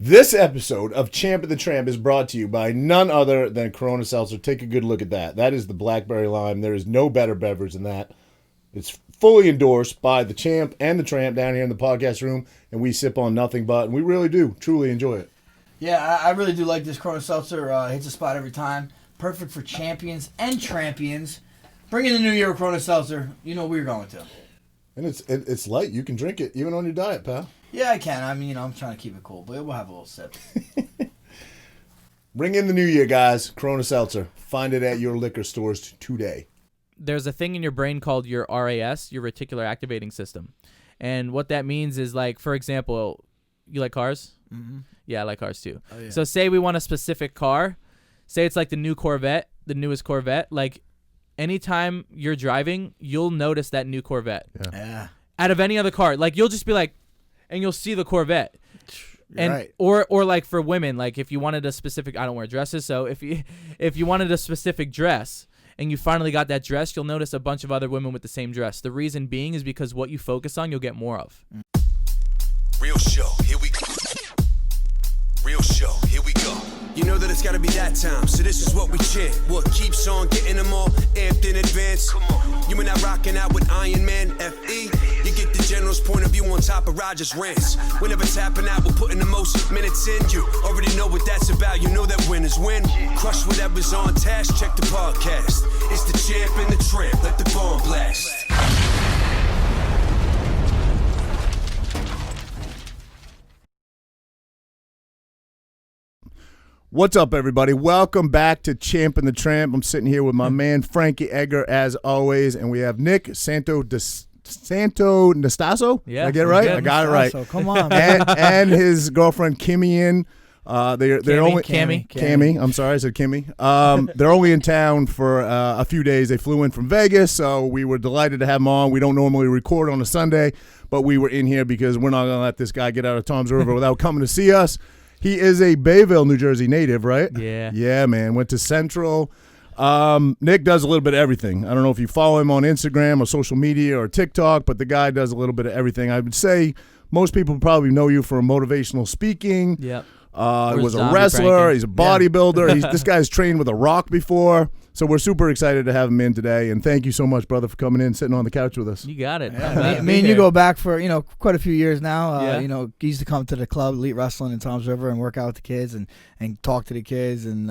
This episode of Champ and the Tramp is brought to you by none other than Corona Seltzer. Take a good look at that. That is the blackberry lime. There is no better beverage than that. It's fully endorsed by the Champ and the Tramp down here in the podcast room, and we sip on nothing but, and we really do truly enjoy it. Yeah, I really do like this Corona Seltzer. Hits a spot every time. Perfect for champions and trampions. Bring in the new year with Corona Seltzer. You know we're going to. And it's light. You can drink it even on your diet, pal. Yeah, I can. I mean, I'm trying to keep it cool, but we'll have a little sip. Bring in the new year, guys. Corona Seltzer. Find it at your liquor stores today. There's a thing in your brain called your RAS, your reticular activating system. And what that means is, like, for example, you like cars? Mm-hmm. Yeah, I like cars too. Oh, yeah. So say we want a specific car. Say it's like the new Corvette, the newest Corvette. Like, anytime you're driving, you'll notice that new Corvette. Yeah. Out of any other car. Like, you'll just be like, and you'll see the Corvette. And right. or like for women, like if you wanted a specific, I don't wear dresses, so if you wanted a specific dress and you finally got that dress, you'll notice a bunch of other women with the same dress. The reason being is because what you focus on, you'll get more of. Real show, here we go. Real show, here we go. You know that it's gotta be that time, so this is what we chant. What keeps on getting them all amped in advance? Come on. You and I rocking out with Iron Man, F.E. You get the general's point of view on top of Roger's rants. We're never tapping out, we're putting the most minutes in. You already know what that's about, you know that winners win. Crush whatever's on task, check the podcast. It's the Champ and the Tramp, let the bomb blast. What's up, everybody? Welcome back to Champ and the Tramp. I'm sitting here with my man, Frankie Edgar, as always, and we have Nick Santonastasso. Yeah. Did I get it right? Good. I got it right. So come on, man. and his girlfriend, Cami, in. They're only Cami. I'm sorry, I said Kimmy. They're only in town for a few days. They flew in from Vegas, so we were delighted to have them on. We don't normally record on a Sunday, but we were in here because we're not going to let this guy get out of Tom's River without coming to see us. He is a Bayville, New Jersey native, right? Yeah. Yeah, man. Went to Central. Nick does a little bit of everything. I don't know if you follow him on Instagram or social media or TikTok, but the guy does a little bit of everything. I would say most people probably know you for motivational speaking. Yep. He was a wrestler. Pranking. He's a bodybuilder. This guy's trained with a rock before. So we're super excited to have him in today. And thank you so much, brother, for coming in, sitting on the couch with us. You got it. Yeah, me and you go back for quite a few years now. Yeah. He used to come to the club, Elite Wrestling in Tom's River, and work out with the kids and talk to the kids. And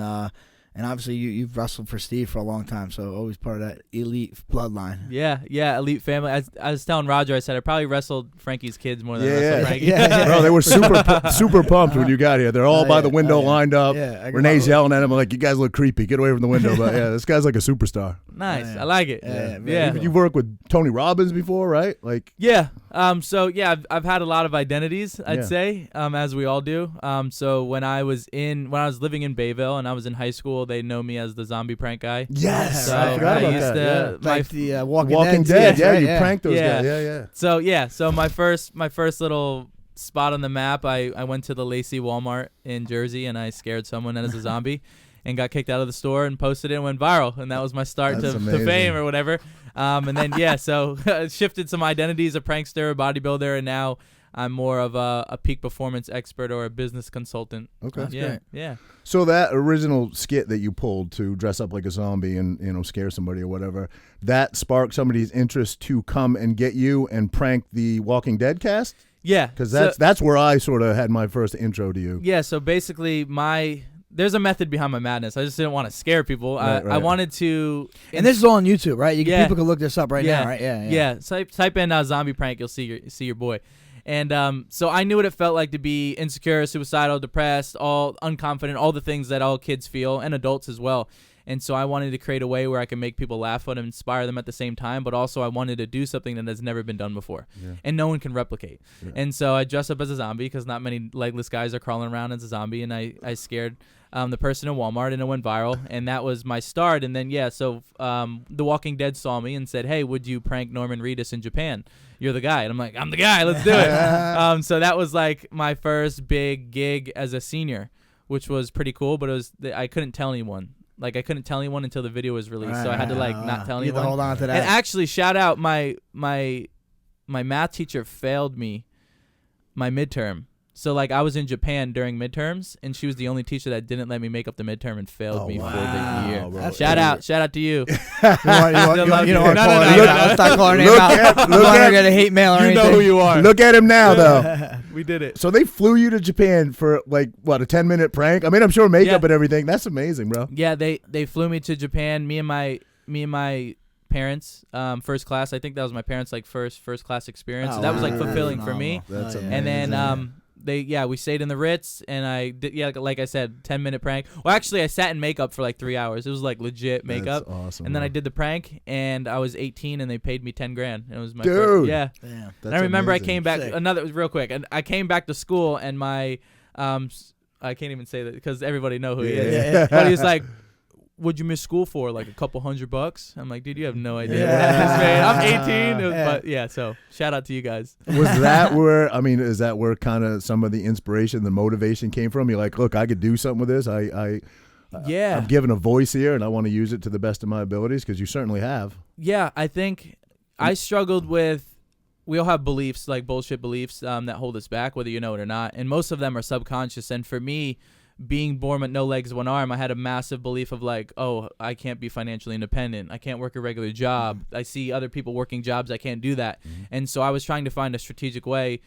obviously you've wrestled for Steve for a long time, so always part of that elite bloodline. Yeah, elite family. I was telling Roger, I said I probably wrestled Frankie's kids more than I wrestled Frankie. Yeah. Bro, they were super pumped when you got here. They're all by the window lined up. Yeah, Renee's yelling at him like, you guys look creepy. Get away from the window. But yeah, this guy's like a superstar. Nice. Yeah. I like it. Yeah. You've worked with Tony Robbins before, right? Like. Yeah. I've had a lot of identities, I'd say, as we all do. So when I was living in Bayville and I was in high school, they know me as the zombie prank guy. Yes. So I forgot about used that. to Like the Walking Dead. Yeah, right? you pranked those Yeah. guys. Yeah. So my first little spot on the map, I went to the Lacey Walmart in Jersey and I scared someone as a zombie and got kicked out of the store and posted it and went viral, and that was my start to fame or whatever. And then so shifted some identities, a prankster, a bodybuilder, and now I'm more of a peak performance expert or a business consultant. Okay. Yeah. So that original skit that you pulled to dress up like a zombie and scare somebody or whatever, that sparked somebody's interest to come and get you and prank the Walking Dead cast? Yeah. Because that's where I sort of had my first intro to you. Yeah, so basically there's a method behind my madness. I just didn't want to scare people. Right. I wanted to... And this is all on YouTube, right? Yeah. People can look this up right now, right? Yeah. Type in zombie prank, you'll see your boy. And so I knew what it felt like to be insecure, suicidal, depressed, all unconfident, all the things that all kids feel, and adults as well. And so I wanted to create a way where I can make people laugh and inspire them at the same time, but also I wanted to do something that has never been done before, and no one can replicate. Yeah. And so I dressed up as a zombie because not many legless guys are crawling around as a zombie, and I scared the person in Walmart, and it went viral, and that was my start. And then The Walking Dead saw me and said, "Hey, would you prank Norman Reedus in Japan? You're the guy." And I'm like, "I'm the guy. Let's do it." So that was like my first big gig as a senior, which was pretty cool. But I couldn't tell anyone. Like, I couldn't tell anyone until the video was released, so I had to not tell anyone. You had to hold on to that. And actually, shout out my math teacher failed me my midterm. So like I was in Japan during midterms, and she was the only teacher that didn't let me make up the midterm and failed me for the year. Bro. Shout out to you. You don't want to No, call her no, name no, out. no. Let's not call her name Look out. at- I look don't want her at- to get a hate mail or You anything. know who you are. Look at him now, though. We did it. So they flew you to Japan for like what, a 10-minute prank? I mean, I'm sure makeup Yeah. and everything. That's amazing, bro. Yeah, they flew me to Japan. Me and my parents, first class. I think that was my parents' like first class experience. So that was like fulfilling for me. That's Oh, yeah. And then amazing. we stayed in the Ritz, and I did, like I said, 10-minute prank. Well, actually, I sat in makeup for like 3 hours. It was like legit makeup. That's awesome. And then bro. I did the prank, and I was 18, and they paid me $10,000. It was my Dude. first, yeah. Damn. And That's I remember amazing. I came back Sick. real quick, and I came back to school, and my I can't even say that because everybody know who he is. Yeah. But he was like, "What'd you miss school for? Like a couple $100?" I'm like, "Dude, you have no idea Yeah. what that is, man. I'm 18." Yeah. But yeah, so shout out to you guys. Was that where, I mean, is that where kind of some of the inspiration, the motivation came from? You're like, look, I could do something with this. Yeah. I'm given a voice here, and I want to use it to the best of my abilities, because you certainly have. Yeah, I think I struggled with. We all have beliefs, like bullshit beliefs, that hold us back, whether you know it or not. And most of them are subconscious. And for me, being born with no legs, one arm, I had a massive belief of like, oh, I can't be financially independent. I can't work a regular job. I see other people working jobs. I can't do that. And so I was trying to find a strategic way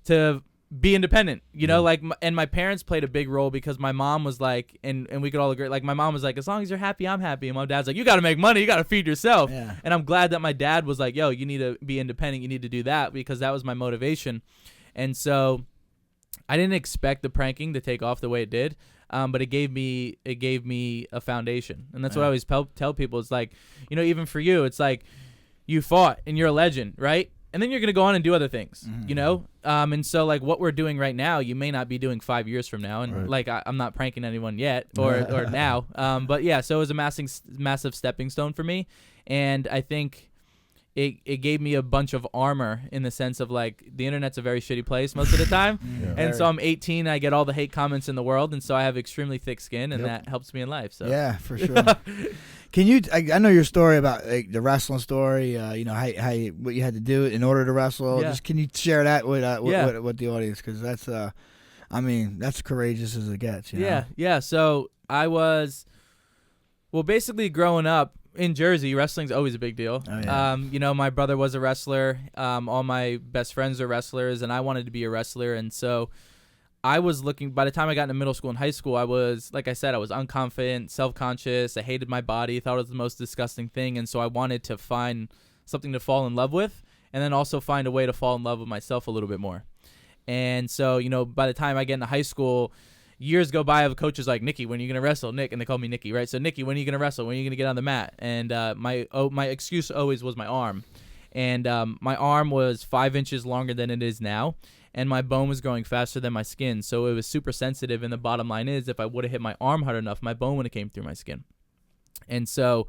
to be independent, you know, like, and my parents played a big role, because my mom was like, and we could all agree, like, my mom was like, as long as you're happy, I'm happy. And my dad's like, you got to make money. You got to feed yourself. Yeah. And I'm glad that my dad was like, yo, you need to be independent. You need to do that, because that was my motivation. And so I didn't expect the pranking to take off the way it did. But it gave me a foundation. And that's what I always tell people. It's like, you know, even for you, it's like you fought and you're a legend, right? And then you're going to go on and do other things, you know? And so, like, what we're doing right now, you may not be doing 5 years from now. And, like, I'm not pranking anyone yet or now. But, yeah, so it was a massive stepping stone for me. And I think it gave me a bunch of armor, in the sense of, like, the internet's a very shitty place most of the time. And so I'm 18. I get all the hate comments in the world. And so I have extremely thick skin, and that helps me in life. So Yeah, for sure. Can you? I know your story about like, the wrestling story. You know what you had to do in order to wrestle. Yeah. Just can you share that with Yeah. with the audience? Because that's I mean, that's courageous as it gets. You know? Yeah. So I was, well, basically growing up in Jersey, wrestling's always a big deal. Oh, yeah. You know, my brother was a wrestler. All my best friends are wrestlers, and I wanted to be a wrestler. And so I was looking, by the time I got into middle school and high school, I was, like I said, I was unconfident, self-conscious. I hated my body, thought it was the most disgusting thing. And so I wanted to find something to fall in love with, and then also find a way to fall in love with myself a little bit more. And so, you know, by the time I get into high school, years go by of coaches like, Nikki, when are you going to wrestle? Nick, and they call me Nikki, right? So, Nikki, when are you going to wrestle? When are you going to get on the mat? And my excuse always was my arm. And my arm was 5 inches longer than it is now, and my bone was growing faster than my skin. So it was super sensitive, and the bottom line is, if I would have hit my arm hard enough, my bone would have came through my skin. And so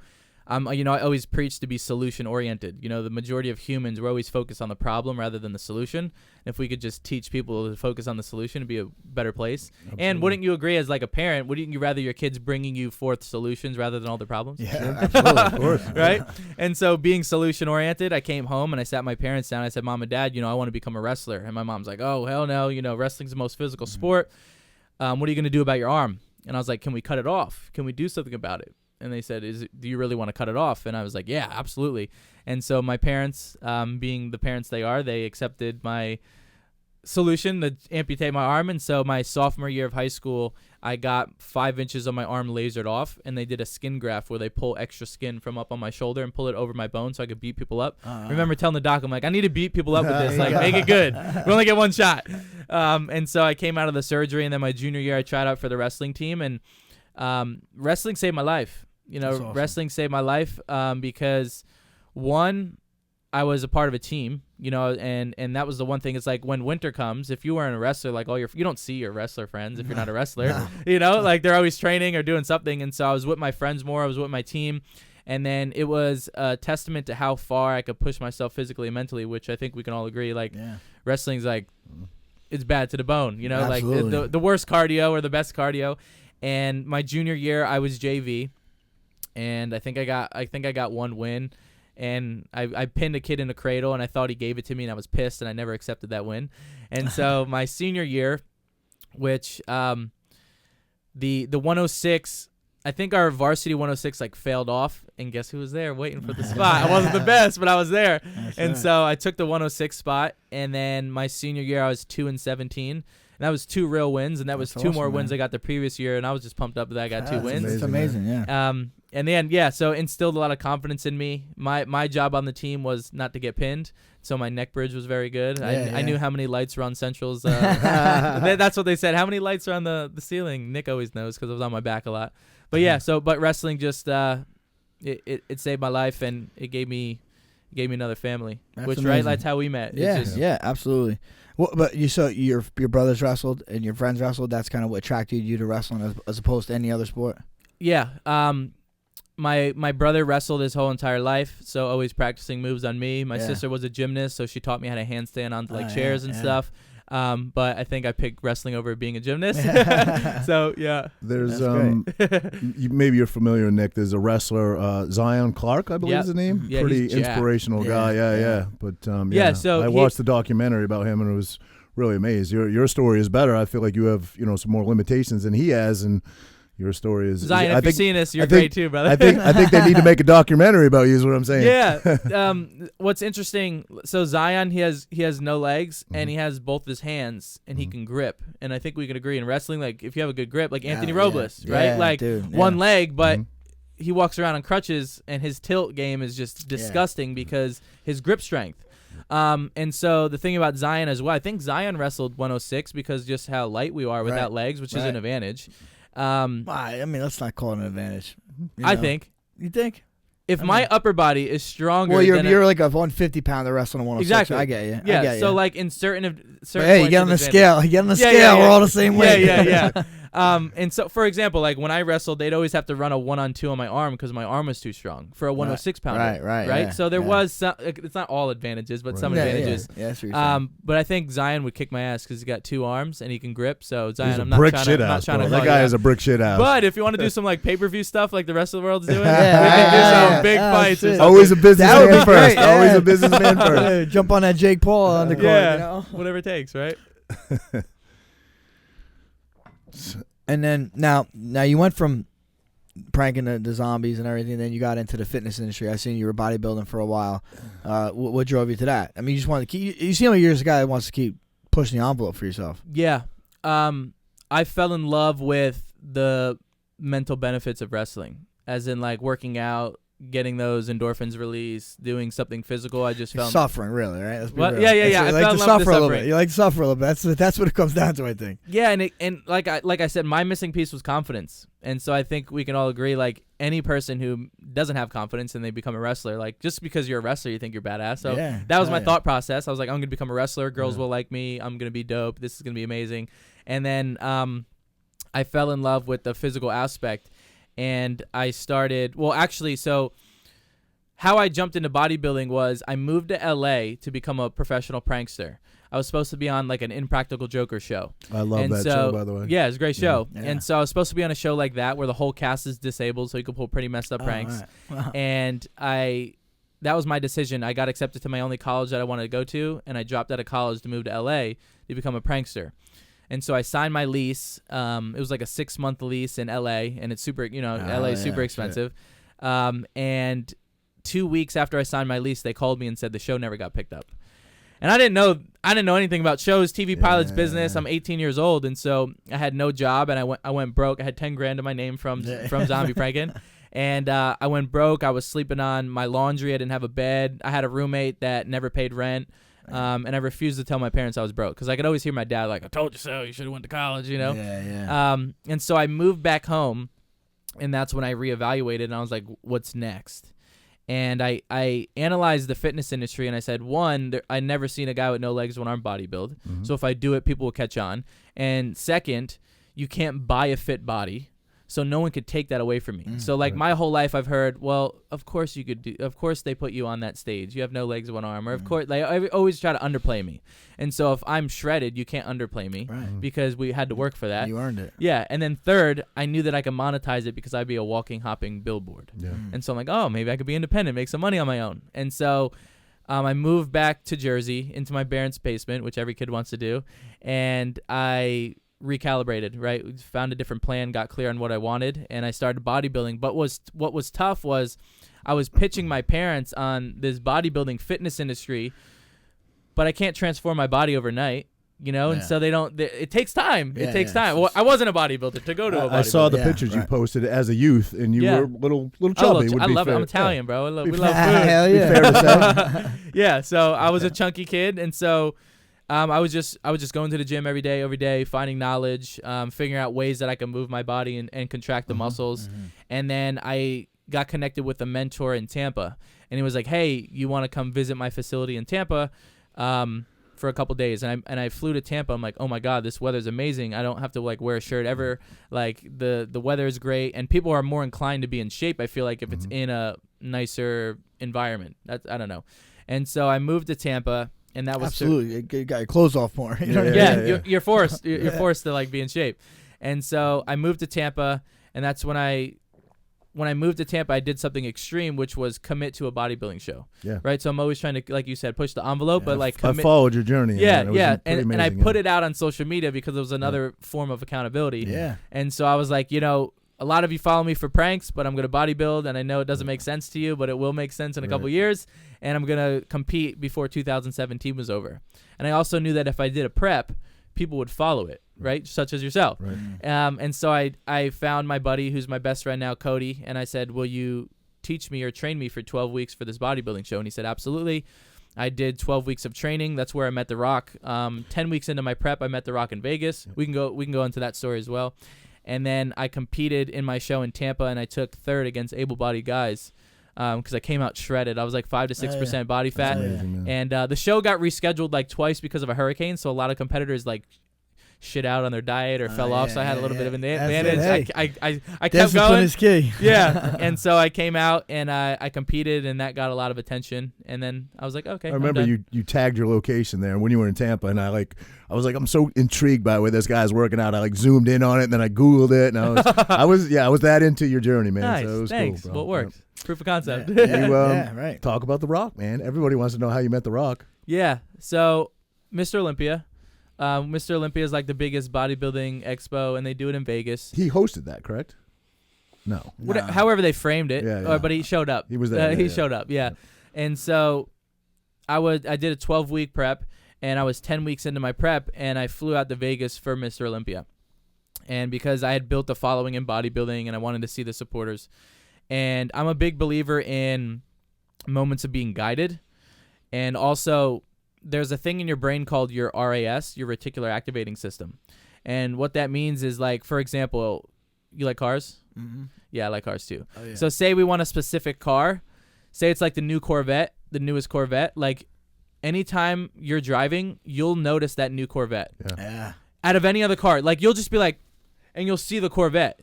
you know, I always preach to be solution oriented. You know, the majority of humans, we're always focused on the problem rather than the solution. If we could just teach people to focus on the solution, it'd be a better place. Absolutely. And wouldn't you agree, as like a parent, wouldn't you rather your kids bringing you forth solutions rather than all the problems? Yeah, absolutely, of course. Right? And so being solution oriented, I came home and I sat my parents down. I said, Mom and Dad, you know, I want to become a wrestler. And my mom's like, oh, hell no. You know, wrestling's the most physical sport. What are you going to do about your arm? And I was like, can we cut it off? Can we do something about it? And they said, do you really want to cut it off? And I was like, yeah, absolutely. And so my parents, being the parents they are, they accepted my solution to amputate my arm. And so my sophomore year of high school, I got 5 inches of my arm lasered off, and they did a skin graft where they pull extra skin from up on my shoulder and pull it over my bone so I could beat people up. I remember telling the doc, I'm like, I need to beat people up with this. Like, make it good. We only get one shot. And so I came out of the surgery, and then my junior year, I tried out for the wrestling team, and wrestling saved my life. You know, Awesome. Wrestling saved my life because, one, I was a part of a team, you know, and that was the one thing. It's like when winter comes, if you weren't a wrestler, like you don't see your wrestler friends if you're not a wrestler, you know, like they're always training or doing something. And so I was with my friends more. I was with my team. And then it was a testament to how far I could push myself physically and mentally, which I think we can all agree. Like, wrestling's like, it's bad to the bone, you know, Absolutely. like the worst cardio or the best cardio. And my junior year, I was JV. And I think I got one win, and I pinned a kid in a cradle, and I thought he gave it to me, and I was pissed, and I never accepted that win. And so my senior year, which the 106, I think our varsity 106 like failed off, and guess who was there waiting for the spot? I wasn't the best, but I was there. So I took the 106 spot, and then my senior year I was 2-17. And that was 2 real wins, and that was 2 more wins I got the previous year, and I was just pumped up that I got 2 wins. It's amazing, yeah. And then, so instilled a lot of confidence in me. My job on the team was not to get pinned, so my neck bridge was very good. I knew how many lights were on Central's. That's what they said. How many lights are on the ceiling? Nick always knows because I was on my back a lot. But but wrestling just it saved my life, and it gave me another family. That's which amazing. That's how we met. Yeah, absolutely. Well, but your brothers wrestled and your friends wrestled. That's kind of what attracted you to wrestling as opposed to any other sport. Yeah. My brother wrestled his whole entire life, so always practicing moves on me. My sister was a gymnast, so she taught me how to handstand on chairs and stuff. But I think I picked wrestling over being a gymnast. So yeah. There's maybe you're familiar, Nick. There's a wrestler, Zion Clark, I believe is the name. Yeah, pretty he's inspirational guy. Yeah. But so I watched the documentary about him, and it was really amazing. Your story is better. I feel like you have some more limitations than he has, and your story is Zion. If you're seeing this, you're great too, brother. I think they need to make a documentary about you. Is what I'm saying. Yeah. What's interesting? So Zion, he has no legs, and he has both his hands, and he can grip. And I think we can agree in wrestling, like if you have a good grip, like Anthony Robles, right? Yeah, like dude, one leg, but he walks around on crutches, and his tilt game is just disgusting because his grip strength. And so the thing about Zion as well, I think Zion wrestled 106 because just how light we are without legs, which is an advantage. I mean, let's not call it an advantage. I think. You think? If my upper body is stronger, well, you're like a 150-pounder wrestling a 106. Exactly. I get you. Yeah. I get so you. like in certain hey, you get on the scale. You get on the scale. We're all the same way. Yeah. And so for example, like when I wrestled, they'd always have to run a 1-on-2 on my arm because my arm was too strong for a 106 pounder. Right. Yeah, so there was some. It's not all advantages, but some advantages. Yeah, that's what you're saying. But I think Zion would kick my ass because he's got 2 arms and he can grip. So Zion, He's a I'm not brick trying shit to. house, Not trying bro. to That guy is a brick shit house. But if you want to do some like pay-per-view stuff like the rest of the world is doing, we can do some big fights. Or Always a businessman first. great, yeah. Always a businessman first. Jump on that Jake Paul on the court. Whatever it takes, right? And then now you went from pranking the zombies and everything, then you got into the fitness industry. I seen you were bodybuilding for a while. What drove you to that? I mean, you just want to keep. You seem like you're just a guy that wants to keep pushing the envelope for yourself. Yeah. I fell in love with the mental benefits of wrestling, as in like working out, getting those endorphins released, doing something physical. I just felt suffering, really, right? Let's be what? real. Yeah. You I like fell to in love with suffer a little suffering. bit. You like to suffer a little bit. That's what it comes down to, I think. Yeah, and like I said, my missing piece was confidence, and so I think we can all agree, like any person who doesn't have confidence and they become a wrestler, like just because you're a wrestler, you think you're badass. So that was my thought process. I was like, I'm gonna become a wrestler. Girls will like me. I'm gonna be dope. This is gonna be amazing. And then I fell in love with the physical aspect, and I started. Well, actually, so. How I jumped into bodybuilding was I moved to LA to become a professional prankster. I was supposed to be on like an Impractical Joker show. I love that show, by the way. Yeah, it's a great show. Yeah. And so I was supposed to be on a show like that where the whole cast is disabled, so you could pull pretty messed up pranks. Right. Wow. And that was my decision. I got accepted to my only college that I wanted to go to, and I dropped out of college to move to LA to become a prankster. And so I signed my lease. It was like a 6-month lease in LA, and it's super, LA is super expensive. And 2 weeks after I signed my lease, they called me and said the show never got picked up. And I didn't know anything about shows, TV pilots, business. I'm 18 years old, and so I had no job, and I went broke. I had $10,000 to my name from Zombie Pranking, and I went broke. I was sleeping on my laundry. I didn't have a bed. I had a roommate that never paid rent, and I refused to tell my parents I was broke because I could always hear my dad like, "I told you so. You should have went to college," And so I moved back home, and that's when I reevaluated, and I was like, "What's next?" And I analyzed the fitness industry, and I said, one, I never seen a guy with no legs, one arm bodybuild. So if I do it, people will catch on. And second, you can't buy a fit body. So no one could take that away from me. So like my whole life I've heard, well, of course you could do, of course they put you on that stage. You have no legs, one arm. Or of course, they always try to underplay me. And so if I'm shredded, you can't underplay me because we had to work for that. You earned it. Yeah. And then third, I knew that I could monetize it because I'd be a walking, hopping billboard. Yeah. And so I'm like, oh, maybe I could be independent, make some money on my own. And so I moved back to Jersey into my parents' basement, which every kid wants to do. And I recalibrated, right? Found a different plan, got clear on what I wanted, and I started bodybuilding. But what was tough was I was pitching my parents on this bodybuilding fitness industry, but I can't transform my body overnight, you know? And so it takes time. It takes time. Well, I wasn't a bodybuilder to go to a bodybuilder. I saw the pictures you posted as a youth, and you were little chubby. I love it. I'm Italian, bro. We love food. Hell yeah. Fair to say. Yeah, so I was a chunky kid, and so I was just going to the gym every day, finding knowledge, figuring out ways that I can move my body and contract the muscles. And then I got connected with a mentor in Tampa, and he was like, hey, you want to come visit my facility in Tampa for a couple days? And I flew to Tampa. I'm like, oh my God, this weather's amazing. I don't have to like wear a shirt ever. Like the weather is great, and people are more inclined to be in shape, I feel like, if it's in a nicer environment. I don't know. And so I moved to Tampa. And that was absolutely you got your clothes off more. You know you're forced. You're forced to like be in shape. And so I moved to Tampa, and that's when I moved to Tampa, I did something extreme, which was commit to a bodybuilding show. Yeah. Right. So I'm always trying to, like you said, push the envelope, but like commit. I followed your journey. Yeah, and I put it out on social media because it was another form of accountability. Yeah. And so I was like, a lot of you follow me for pranks, but I'm going to bodybuild, and I know it doesn't make sense to you, but it will make sense in a couple years, and I'm going to compete before 2017 was over. And I also knew that if I did a prep, people would follow it, right, such as yourself. Right. And so I found my buddy, who's my best friend now, Cody, and I said, will you teach me or train me for 12 weeks for this bodybuilding show? And he said, absolutely. I did 12 weeks of training. That's where I met The Rock. 10 weeks into my prep, I met The Rock in Vegas. We can go into that story as well. And then I competed in my show in Tampa, and I took third against able-bodied guys because I came out shredded. I was like 5 to 6% body fat. Amazing, and the show got rescheduled like twice because of a hurricane, so a lot of competitors like shit out on their diet or fell off, so I had a little bit of an advantage. I kept going. Is key. Yeah, and so I came out and I competed, and that got a lot of attention. And then I was like, okay. I remember you tagged your location there when you were in Tampa, and I was like, I'm so intrigued by where this guy's working out. I like zoomed in on it, and then I Googled it, and I was that into your journey, man. Nice, so it was thanks. cool, bro. Well, it worked. Proof of concept. Right. Talk about The Rock, man. Everybody wants to know how you met The Rock. Yeah. So, Mr. Olympia. Mr. Olympia is like the biggest bodybuilding expo, and they do it in Vegas. He hosted that, correct? No. However they framed it, yeah. But he showed up. He was there. He showed up, yeah. And so I did a 12-week prep, and I was 10 weeks into my prep, and I flew out to Vegas for Mr. Olympia. And because I had built a following in bodybuilding, and I wanted to see the supporters. And I'm a big believer in moments of being guided, and also there's a thing in your brain called your RAS, your reticular activating system. And what that means is, like, for example, you like cars? Mm-hmm. Yeah, I like cars too. Oh, yeah. So say we want a specific car. Say it's like the new Corvette, the newest Corvette. Like, anytime you're driving, you'll notice that new Corvette. Yeah. Out of any other car. Like, you'll just be like, and you'll see the Corvette.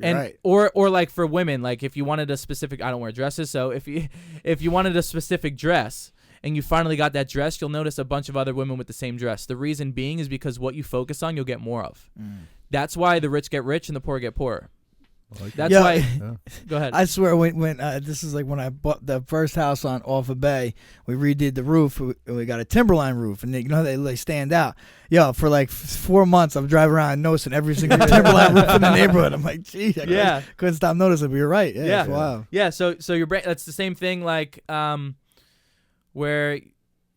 And right. or like for women, like if you wanted a specific, I don't wear dresses, so if you wanted a specific dress, and you finally got that dress, you'll notice a bunch of other women with the same dress. The reason being is because what you focus on, you'll get more of. That's why the rich get rich and the poor get poorer. That's why. Yeah. Go ahead. I swear, when this is like when I bought the first house on Offa Bay, we redid the roof. We got a timberline roof, and they stand out. Yo, for like 4 months, I'm driving around noticing every single timberline roof in the neighborhood. I'm like, gee, I couldn't stop noticing. But you're right. Yeah. Wow. Yeah. So your brain. That's the same thing. Like where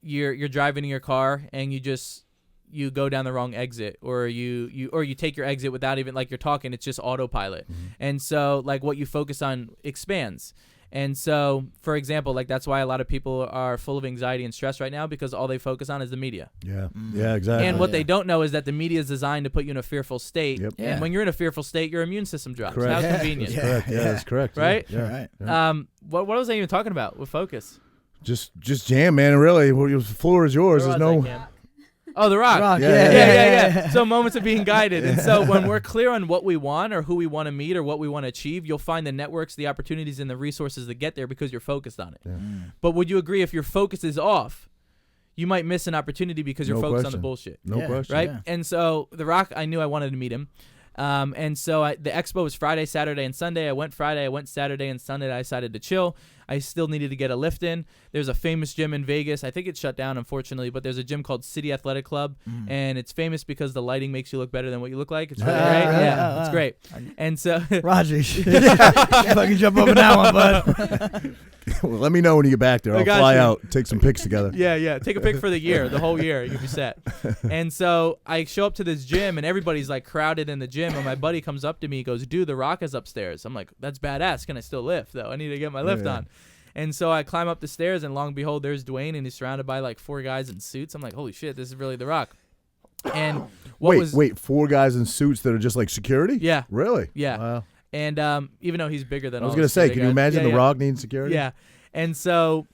you're driving in your car and you go down the wrong exit, or you take your exit without even, like, you're talking, it's just autopilot. And so, like, what you focus on expands. And so, for example, like, that's why a lot of people are full of anxiety and stress right now, because all they focus on is the media. Yeah, exactly. And what they don't know is that the media is designed to put you in a fearful state. Yep. And when you're in a fearful state, your immune system drops. Correct. How convenient. That's correct. That's correct. Right? Yeah. Right. What was I even talking about with focus? Just jam, man. Really, the floor is yours. There's no. Oh, The Rock. Yeah. So moments of being guided. And so when we're clear on what we want or who we want to meet or what we want to achieve, you'll find the networks, the opportunities, and the resources to get there because you're focused on it. Yeah. But would you agree if your focus is off, you might miss an opportunity because you're focused on the bullshit. No question. Right? Yeah. And so The Rock, I knew I wanted to meet him. And so the expo was Friday, Saturday, and Sunday. I went Friday, I went Saturday, and Sunday I decided to chill. I still needed to get a lift in. There's a famous gym in Vegas. I think it's shut down, unfortunately, but there's a gym called City Athletic Club, and it's famous because the lighting makes you look better than what you look like. It's really great. Yeah, it's great. And so Roger, you fucking jump over that one, bud. Well, let me know when you get back there. I'll fly out, take some pics together. Yeah. Take a pic for the year, the whole year. You'll be set. And so I show up to this gym, and everybody's like crowded in the gym. And my buddy comes up to me, he goes, "Dude, The Rock is upstairs." I'm like, "That's badass. Can I still lift though? I need to get my lift on." And so I climb up the stairs, and long and behold, there's Dwayne, and he's surrounded by like 4 guys in suits. I'm like, "Holy shit, this is really The Rock." And wait, 4 guys in suits that are just like security? Yeah. Really? Yeah. Wow. And even though he's bigger than I was all gonna the say, security can you guys- imagine Yeah, The Rock needing security? Yeah. And so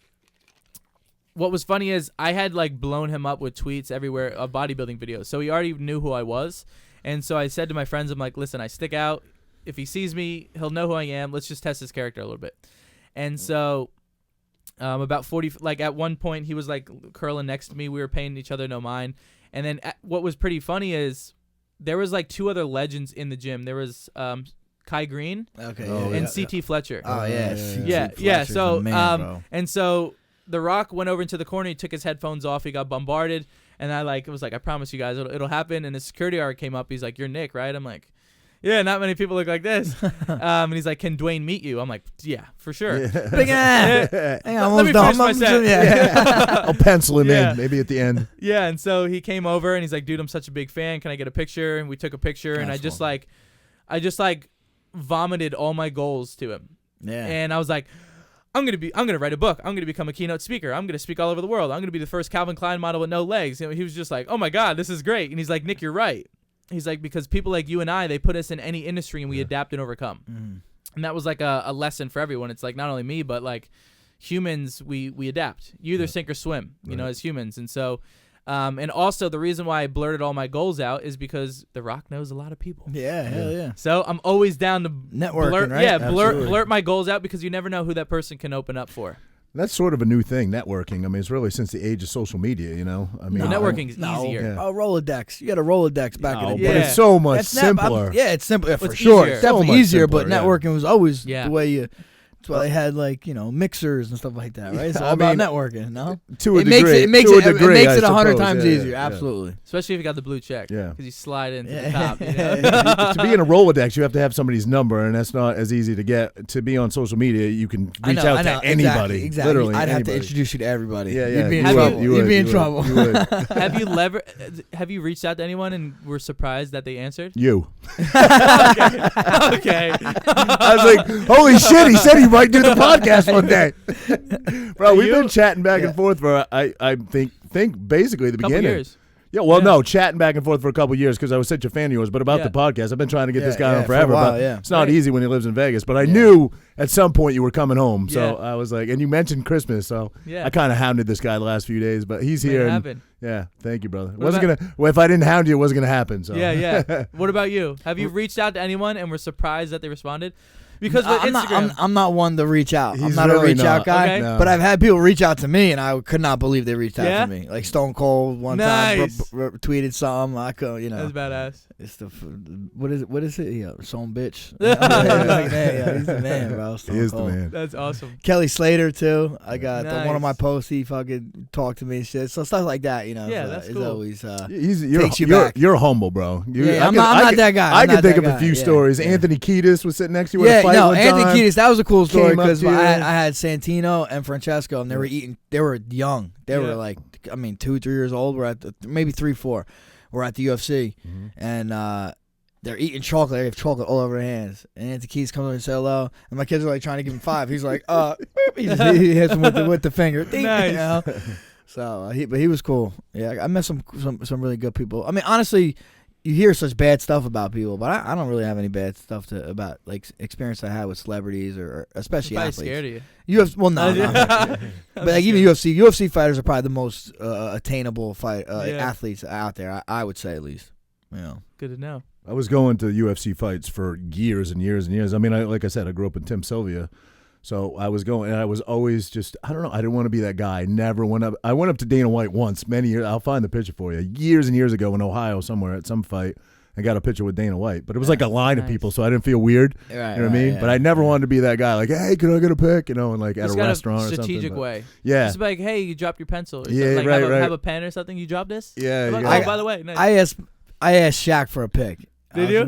what was funny is I had like blown him up with tweets everywhere of bodybuilding videos. So he already knew who I was. And so I said to my friends, I'm like, "Listen, I stick out. If he sees me, he'll know who I am. Let's just test his character a little bit." And so about 40, like at one point he was like curling next to me. We were paying each other no mind. And then what was pretty funny is there was like 2 other legends in the gym. There was Kai Green and CT Fletcher. Oh yeah, Yeah. So bro. and so The Rock went over into the corner. He took his headphones off. He got bombarded, and I was like, "I promise you guys, it'll happen." And the security guard came up. He's like, "You're Nick, right?" I'm like, "Yeah, not many people look like this." And he's like, "Can Dwayne meet you?" I'm like, "Yeah, for sure." Big ass. Hang on, Let me finish my set. I'll pencil him in, maybe at the end. Yeah, and so he came over and he's like, "Dude, I'm such a big fan. Can I get a picture?" And we took a picture, and I just like vomited all my goals to him. Yeah. And I was like, I'm gonna write a book. I'm gonna become a keynote speaker. I'm gonna speak all over the world. I'm gonna be the first Calvin Klein model with no legs. He was just like, "Oh my God, this is great." And he's like, "Nick, you're right." He's like, "Because people like you and I, they put us in any industry and we adapt and overcome." And that was like a lesson for everyone. It's like not only me, but like humans, we adapt. You either sink or swim, you know, as humans. And so, and also the reason why I blurted all my goals out is because The Rock knows a lot of people. Yeah, hell yeah. So I'm always down to Networking, right? Yeah, Absolutely. blurt my goals out because you never know who that person can open up for. That's sort of a new thing, networking. I mean, it's really since the age of social media, you know? I mean, Well, networking is easier. Yeah. Oh, Rolodex. You had a Rolodex back in the day. But it's so much That's simpler. It's simpler for It's sure. easier. It's definitely So much easier, but simpler, yeah. networking was always Yeah. the way you. That's why they had like mixers and stuff like that, right? It's all I about mean, networking, no? To a It makes degree. it makes to it a degree, makes I it 100 suppose. times Yeah, easier. yeah. Absolutely. Especially if you got the blue check. Yeah. Because you slide into the Yeah. top. You know? To be in a Rolodex, you have to have somebody's number, and that's not as easy to get. To be on social media, you can reach out to anybody. Exactly. Literally, I'd have to anybody. introduce you to everybody. Yeah, yeah. You'd be in you trouble. would, You'd be in you trouble. would, you would. Have you reached out to anyone and were surprised that they answered? You. Okay. I was like, holy shit, he said he might do the podcast one day. Bro, we've been chatting back and forth for, I think basically the Couple beginning. years. Yeah, well, no, chatting back and forth for a couple years because I was such a fan of yours. But about the podcast, I've been trying to get this guy on for a forever. while, but yeah. it's not Right. easy when he lives in Vegas. But I knew at some point you were coming home. So Yeah. I was like, and you mentioned Christmas. So Yeah. I kind of hounded this guy the last few days. But he's Made here. it And, happen. yeah, thank you, brother. What Well, if I didn't hound you, it wasn't going to happen. So Yeah. What about you? Have you reached out to anyone and were surprised that they responded? Because with Instagram, I'm not one to reach out. I'm He's not really a reach out not. guy. Okay. No. But I've had people reach out to me, and I could not believe they reached out Yeah? to me. Like Stone Cold one Nice. time tweeted something. I could, that's badass. it's the what is it? What is it? Yeah, some bitch. Yeah. He's the man, bro. Stone he is the Cold. man. That's awesome. Kelly Slater too. I got one of my Nice. posts. He fucking talked to me and shit. So stuff like that, you know. Yeah, so that's it's cool. always Takes you back. You're humble, bro. I'm not that guy. I I'm can not think that of a guy. few Yeah. stories. Yeah. Anthony Kiedis was sitting next to you at a fight one Anthony time. Kiedis. That was a cool story Came up because to you. I had Santino and Francesco, and they were eating. They were young. They were like, 2, 3 years old. We're at maybe 3, 4. We're at the UFC, and they're eating chocolate. They have chocolate all over their hands. And Anthony Kiedis comes over and says hello, and my kids are like trying to give him 5. He's like, he hits him with the finger. Ding, Nice. you know? So, but he was cool. Yeah, I met some really good people. I mean, honestly, you hear such bad stuff about people, but I don't really have any bad stuff about like experience I had with celebrities or especially Probably athletes. scared of you. Well, no. But like even UFC fighters are probably the most attainable athletes out there. I would say at least. You know. Good to know. I was going to UFC fights for years and years and years. I mean, like I said, I grew up in Tim Sylvia. So I was going, and I was always just, I don't know, I didn't want to be that guy. I never went up. I went up to Dana White once, many years. I'll find the picture for you. Years and years ago in Ohio somewhere at some fight, I got a picture with Dana White. But it was like a line of people, so I didn't feel weird. Right, you know what I mean? Yeah. But I never wanted to be that guy. Like, hey, can I get a pic? You know, and like at a restaurant or something. Strategic way. Yeah. Just like, hey, you dropped your pencil. Or Yeah, like, right, have a pen or something. You dropped this? Yeah. Like, yeah. oh, by the way. Nice. I asked Shaq for a pic. Did you?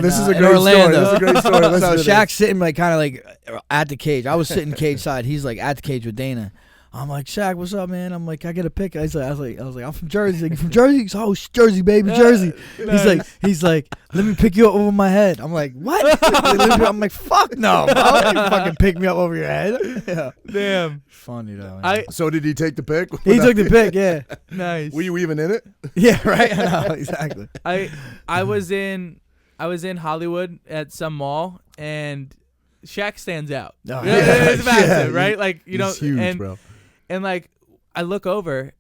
This is a in great story. Orlando. This is a great story. So Listen to this. Shaq's sitting like kind of like at the cage. I was sitting cage side. He's like at the cage with Dana. I'm like, Shaq, what's up, man? I'm like, I get a pic. I was like, I'm from Jersey. He's like, you from Jersey? He's like, oh, Jersey, baby, Jersey. He's like, let me pick you up over my head. I'm like, what? I'm like, fuck no, bro. You fucking pick me up over your head. Yeah. Damn. Funny though. Man. So did he take the pic? He took the pic. Yeah. Nice. Were you even in it? Yeah. Right. I know, exactly. I was in Hollywood at some mall, and Shaq stands out. Oh, It's massive, yeah, right? Like, you know, he's huge, and, bro. and like I look over,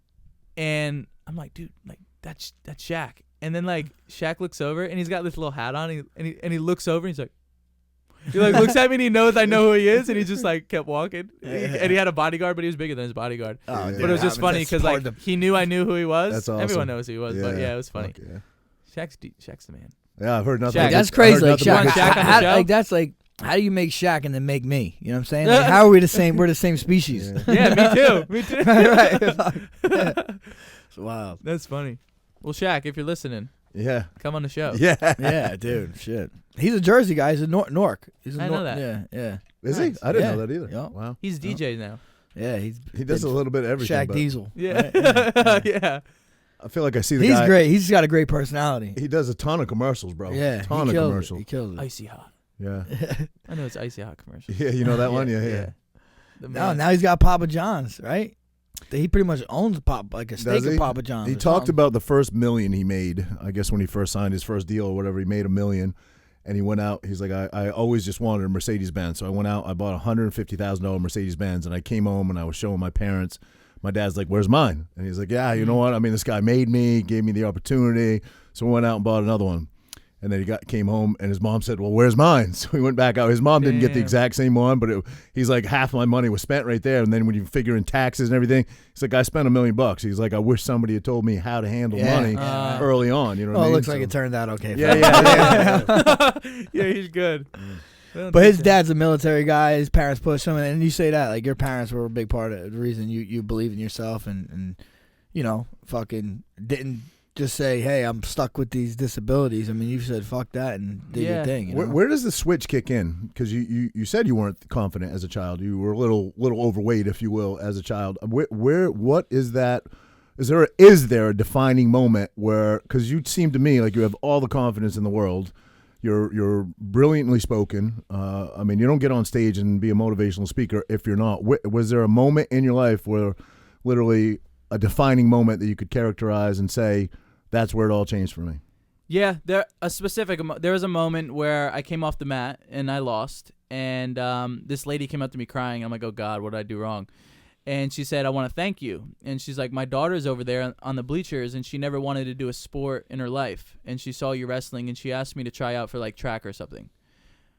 and I'm like, dude, like that's Shaq. And then like Shaq looks over, and he's got this little hat on, and he looks over, and he's like. He like looks at me and he knows I know who he is, and he just like kept walking. And he had a bodyguard, but he was bigger than his bodyguard. Oh, But it was just funny because like he knew I knew who he was. That's awesome. Everyone knows who he was, but yeah, it was funny. Fuck yeah. Shaq's the man. Yeah, I've heard nothing. Shaq. That's crazy. Like I heard Shaq, nothing Shaq on the show? like that's like, how do you make Shaq and then make me? You know what I'm saying? Like, how are we the same? We're the same species. Yeah, me too. Me too. right. Wow. That's funny. Well, Shaq, if you're listening, Yeah. come on the show. Yeah. Yeah, dude. Shit. He's a Jersey guy. He's a Newark. He's a I know that. Yeah, yeah. Is Nice. he? I didn't Yeah. know that either. Yeah. Wow. He's DJ now. Yeah, He does a little bit of everything. Shaq but Diesel. Yeah. Right? Yeah. I feel like I see the He's guy. great. He's got a great personality. He does a ton of commercials, bro. Yeah, ton he of kills commercials. It. He kills it. Icy hot. Yeah. I know it's icy hot commercial. Yeah, you know that one? Yeah. The No, man. now he's got Papa John's, right? He pretty much owns like a steak Does he? of Papa John's. He or talked something. about the first $1 million he made. I guess when he first signed his first deal or whatever, he made $1 million. And he went out. He's like, I always just wanted a Mercedes Benz. So I went out. I bought a $150,000 Mercedes Benz, and I came home and I was showing my parents. My dad's like, "Where's mine?" And he's like, "Yeah, you know what? I mean, this guy made me, gave me the opportunity." So we went out and bought another one. And then he came home, and his mom said, "Well, where's mine?" So he went back out. His mom didn't get the Damn. exact same one, but he's like, half my money was spent right there. And then when you figure in taxes and everything, he's like, I spent $1 million. He's like, I wish somebody had told me how to handle money early on. You know what I Well, mean? it looks like it turned out okay. Yeah, for him. yeah. Yeah, he's good. But his dad's a military guy. His parents pushed him, and you say that like your parents were a big part of the reason you believe in yourself, and you know, fucking didn't just say, "Hey, I'm stuck with these disabilities." I mean, you said "fuck that" and did your thing. You know? Where does the switch kick in? Because you said you weren't confident as a child. You were a little overweight, if you will, as a child. What is that? Is there a defining moment where? Because you seem to me like you have all the confidence in the world. You're brilliantly spoken. I mean, you don't get on stage and be a motivational speaker if you're not. Was there a moment in your life where, literally, a defining moment that you could characterize and say, that's where it all changed for me? Yeah, there was a moment where I came off the mat and I lost, and this lady came up to me crying. I'm like, oh God, what did I do wrong? And she said, I want to thank you. And she's like, my daughter's over there on the bleachers, and she never wanted to do a sport in her life. And she saw you wrestling, and she asked me to try out for, like, track or something.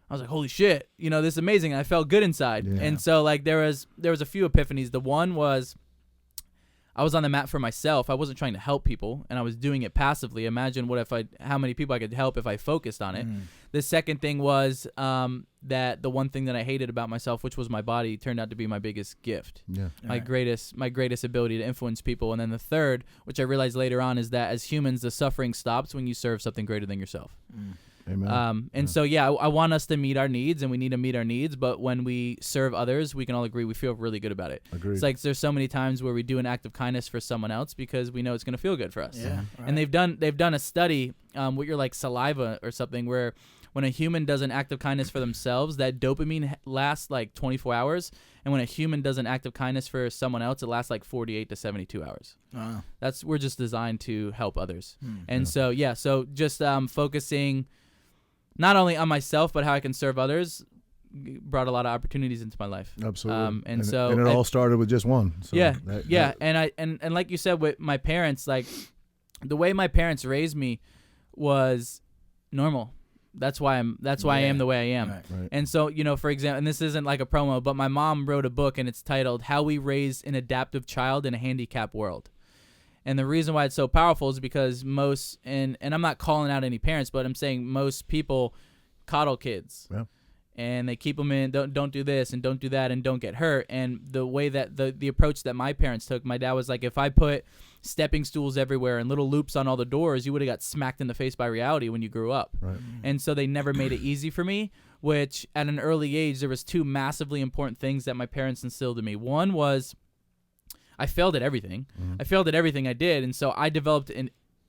I was like, holy shit. You know, this is amazing. And I felt good inside. Yeah. And so, like, there was a few epiphanies. The one was I was on the mat for myself. I wasn't trying to help people, and I was doing it passively. Imagine how many people I could help if I focused on it. The second thing was that the one thing that I hated about myself, which was my body, turned out to be my biggest gift. Yeah. My greatest ability to influence people. And then the third, which I realized later on, is that as humans, the suffering stops when you serve something greater than yourself. Amen. So I want us to meet our needs, and we need to meet our needs. But when we serve others, we can all agree we feel really good about it. Agreed. It's like there's so many times where we do an act of kindness for someone else because we know it's going to feel good for us. Yeah, And they've done a study with your like saliva or something where when a human does an act of kindness for themselves, that dopamine lasts like 24 hours. And when a human does an act of kindness for someone else, it lasts like 48 to 72 hours. Wow. We're just designed to help others. And so just focusing not only on myself, but how I can serve others brought a lot of opportunities into my life. Absolutely. And so it all started with just one. So and like you said with my parents, like the way my parents raised me was normal. That's why I am the way I am. Right. And so, for example, and this isn't like a promo, but my mom wrote a book and it's titled How We Raise an Adaptive Child in a Handicapped World. And the reason why it's so powerful is because most, and I'm not calling out any parents, but I'm saying most people coddle kids. Yeah. And they keep them in, don't do this and don't do that and don't get hurt. And the way that the approach that my parents took, my dad was like, if I put stepping stools everywhere and little loops on all the doors, you would have got smacked in the face by reality when you grew up. Right. And so they never made it easy for me, which at an early age, there was two massively important things that my parents instilled in me. One was I failed at everything. I failed at everything I did. And so I developed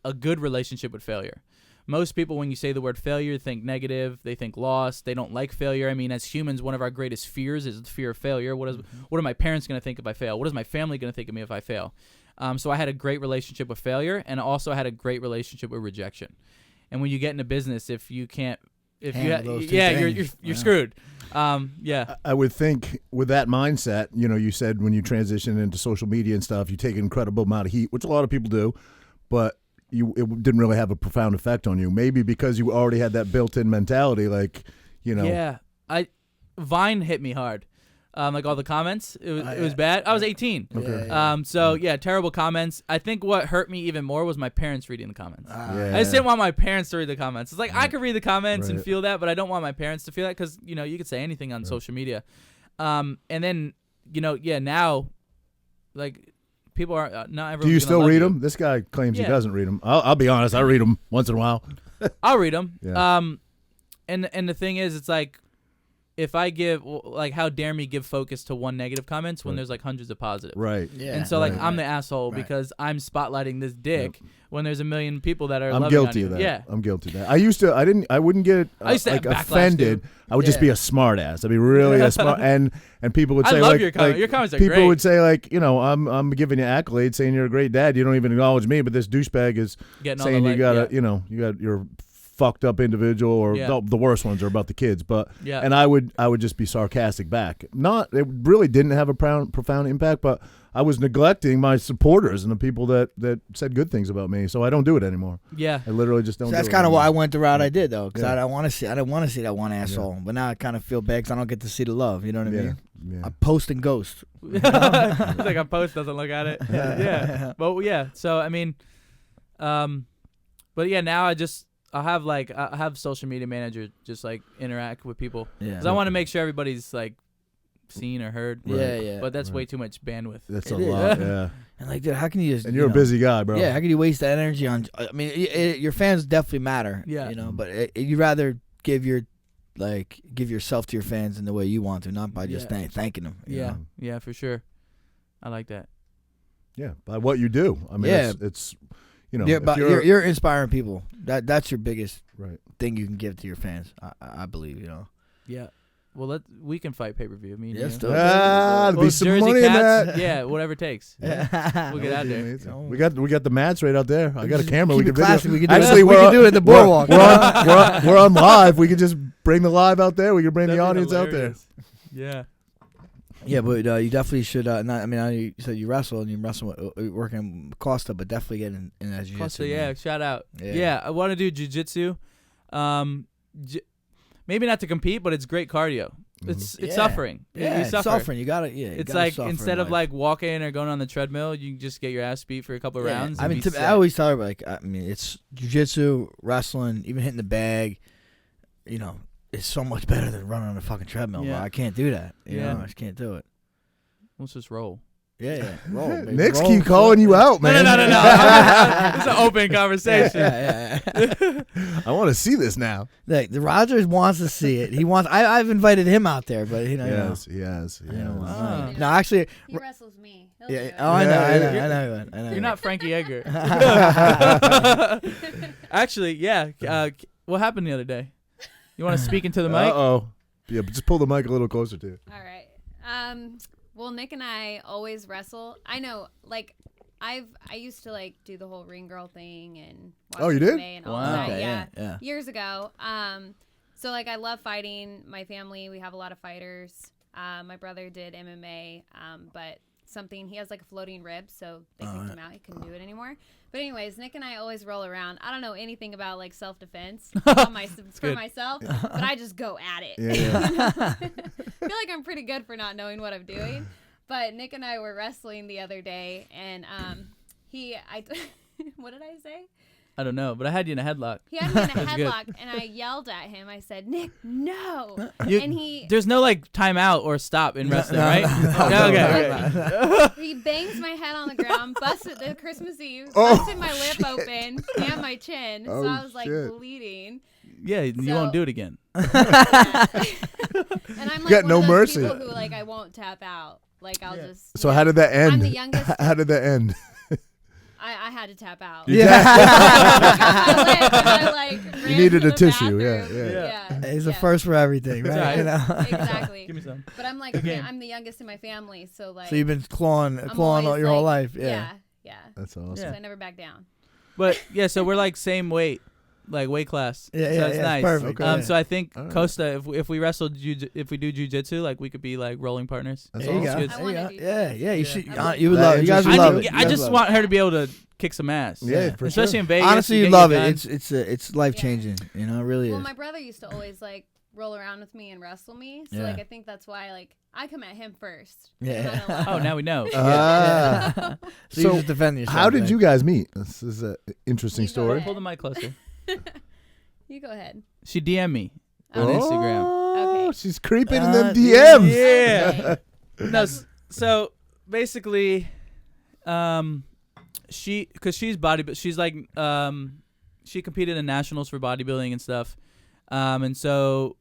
a good relationship with failure. Most people, when you say the word failure, think negative. They think loss. They don't like failure. I mean, as humans, one of our greatest fears is the fear of failure. What are my parents going to think if I fail? What is my family going to think of me if I fail? So I had a great relationship with failure, and I also had a great relationship with rejection. And when you get into business, if you can't, you're screwed. I would think with that mindset, you said when you transition into social media and stuff, you take an incredible amount of heat, which a lot of people do, but it didn't really have a profound effect on you. Maybe because you already had that built-in mentality, like, Yeah, Vine hit me hard. Like all the comments, it was bad. I was 18. Okay. Terrible comments. I think what hurt me even more was my parents reading the comments. Yeah. I just didn't want my parents to read the comments. It's like I could read the comments and feel that, but I don't want my parents to feel that because you could say anything on social media. And then now, like. People are not everyone. Do you still read them? This guy claims he doesn't read them. I'll be honest. I read them once in a while. I'll read them. Yeah. And the thing is, it's like if I give how dare me give focus to one negative comments when there's like hundreds of positive. Right. Yeah. And so I'm the asshole because I'm spotlighting this dick when there's a million people that are. I'm loving guilty on of that. you. Yeah. I'm guilty of that. I wouldn't get offended. Too. I would just be a smart ass. I'd be really a smart and people would say I love like your comments. Your comments are people great. would say like, I'm giving you accolades saying you're a great dad. You don't even acknowledge me, but this douchebag is getting saying all the you got your fucked up individual or the worst ones are about the kids, but and I would just be sarcastic back. It really didn't have a profound impact, but I was neglecting my supporters and the people that said good things about me, so I don't do it anymore. Yeah, I literally just don't. So that's kind of why I went the route I did though, because I didn't want to see that one asshole, but now I kind of feel bad because I don't get to see the love. You know what I mean? Yeah. I post and ghost. It's like a post doesn't look at it. Yeah. But so I mean, but now I have social media manager just like interact with people because I want to make sure everybody's like seen or heard. Yeah. But that's way too much bandwidth. That's a lot. Yeah. And like, dude, how can you just? And you're a busy guy, bro. Yeah. How can you waste that energy on? I mean, your fans definitely matter. Yeah. But you'd rather give yourself to your fans in the way you want to, not by just thanking them. Yeah, for sure. I like that. Yeah, by what you do. I mean, it's but you're inspiring people. That's your biggest thing you can give to your fans. I believe. Yeah. Well, we can fight pay-per-view. Me and you. There'll be some Jersey money Cats, in that. Yeah, whatever it takes. Yeah. We'll get out there. Amazing. We got the mats right out there. I got a camera. Keep We it can classy. video. We can do Actually, we can do it at the boardwalk. We're on live. We can just bring the live out there. We can bring the audience out there. Yeah. Yeah, but you definitely should. I know you said you wrestle and you wrestle working with Costa, but definitely get in that jiu-jitsu. Costa, shout out. Yeah, I want to do jiu-jitsu. Maybe not to compete, but it's great cardio. It's suffering. Yeah, you suffer. suffering. You got it. Yeah, it's like instead of like walking or going on the treadmill, you can just get your ass beat for a couple of rounds. I mean, I always tell everybody, it's jiu-jitsu, wrestling, even hitting the bag. It's so much better than running on a fucking treadmill. Bro. I can't do that. I just can't do it. Let's just roll. Yeah, roll. Baby. Knicks keep calling you out, man. No. It's an open conversation. Yeah. I want to see this now. Like, the Rogers wants to see it. He wants. I've invited him out there, but Yes. No, actually, he wrestles me. I know. You're not Frankie Edgar. Actually, what happened the other day? You want to speak into the mic? Uh-oh. Yeah, but just pull the mic a little closer to you. All right. Well, Nick and I always wrestle. I know, like, I used to like do the whole ring girl thing and watch you did? MMA and all Wow. that. Okay, Yeah. yeah. Years ago. So like I love fighting. My family, we have a lot of fighters. My brother did MMA, but he has like a floating rib, so they kicked him out. He couldn't do it anymore. But anyways, Nick and I always roll around. I don't know anything about like self-defense for myself, but I just go at it. Yeah. I feel like I'm pretty good for not knowing what I'm doing. But Nick and I were wrestling the other day, and what did I say? I don't know, but I had you in a headlock. He had me in a That's good. headlock, and I yelled at him. I said, "Nick, no!" You- and he There's no like timeout or stop in wrestling, right? Okay. he bangs my head on the ground, busted the Christmas Eve, Oh, busted my lip open and my chin, so Oh, I was like shit. bleeding. Yeah, you So- won't do it again. And I'm like Got one no of those mercy. people who like I won't tap out. Like I'll just. So how did that end? I'm the youngest. How did that end? I had to tap out. Yeah. You needed a tissue, yeah. It's a first for everything, right? right. You know? Exactly. Give me some. But I'm like, game. I'm the youngest in my family, so like. So you've been clawing I'm all always, your whole like- life. Yeah. Yeah. That's awesome. So Yeah. I never back down. But yeah, so we're like same weight, like weight class. Yeah, so yeah, that's yeah, nice. perfect. Okay. So I think All right. Costa, if we wrestle, if we do jujitsu, like we could be like rolling partners. That's There you go. awesome. Good. I There you wanna go. do Yeah, that. yeah. You Yeah. should. I You would That love it. You guys would interesting. love it. I You just guys want her to be able to kick some ass. Yeah, for especially sure. in Vegas. Honestly, you you get love your it. gun. It's life changing. You know, it really Well, is. my brother used to always like roll around with me and wrestle me, so Yeah. like I think that's why like I come at him first. Yeah. I'm not allowed. Oh, now we know. Ah. So you So, just defend yourself. How did man. you guys meet? This is an interesting You go story. ahead. Pull the mic closer. You go ahead. She DM'd me on Oh. Instagram. Oh, Okay. she's creeping in Uh, them DMs. Yeah. No, so basically, she's she's like, she competed in nationals for bodybuilding and stuff, and so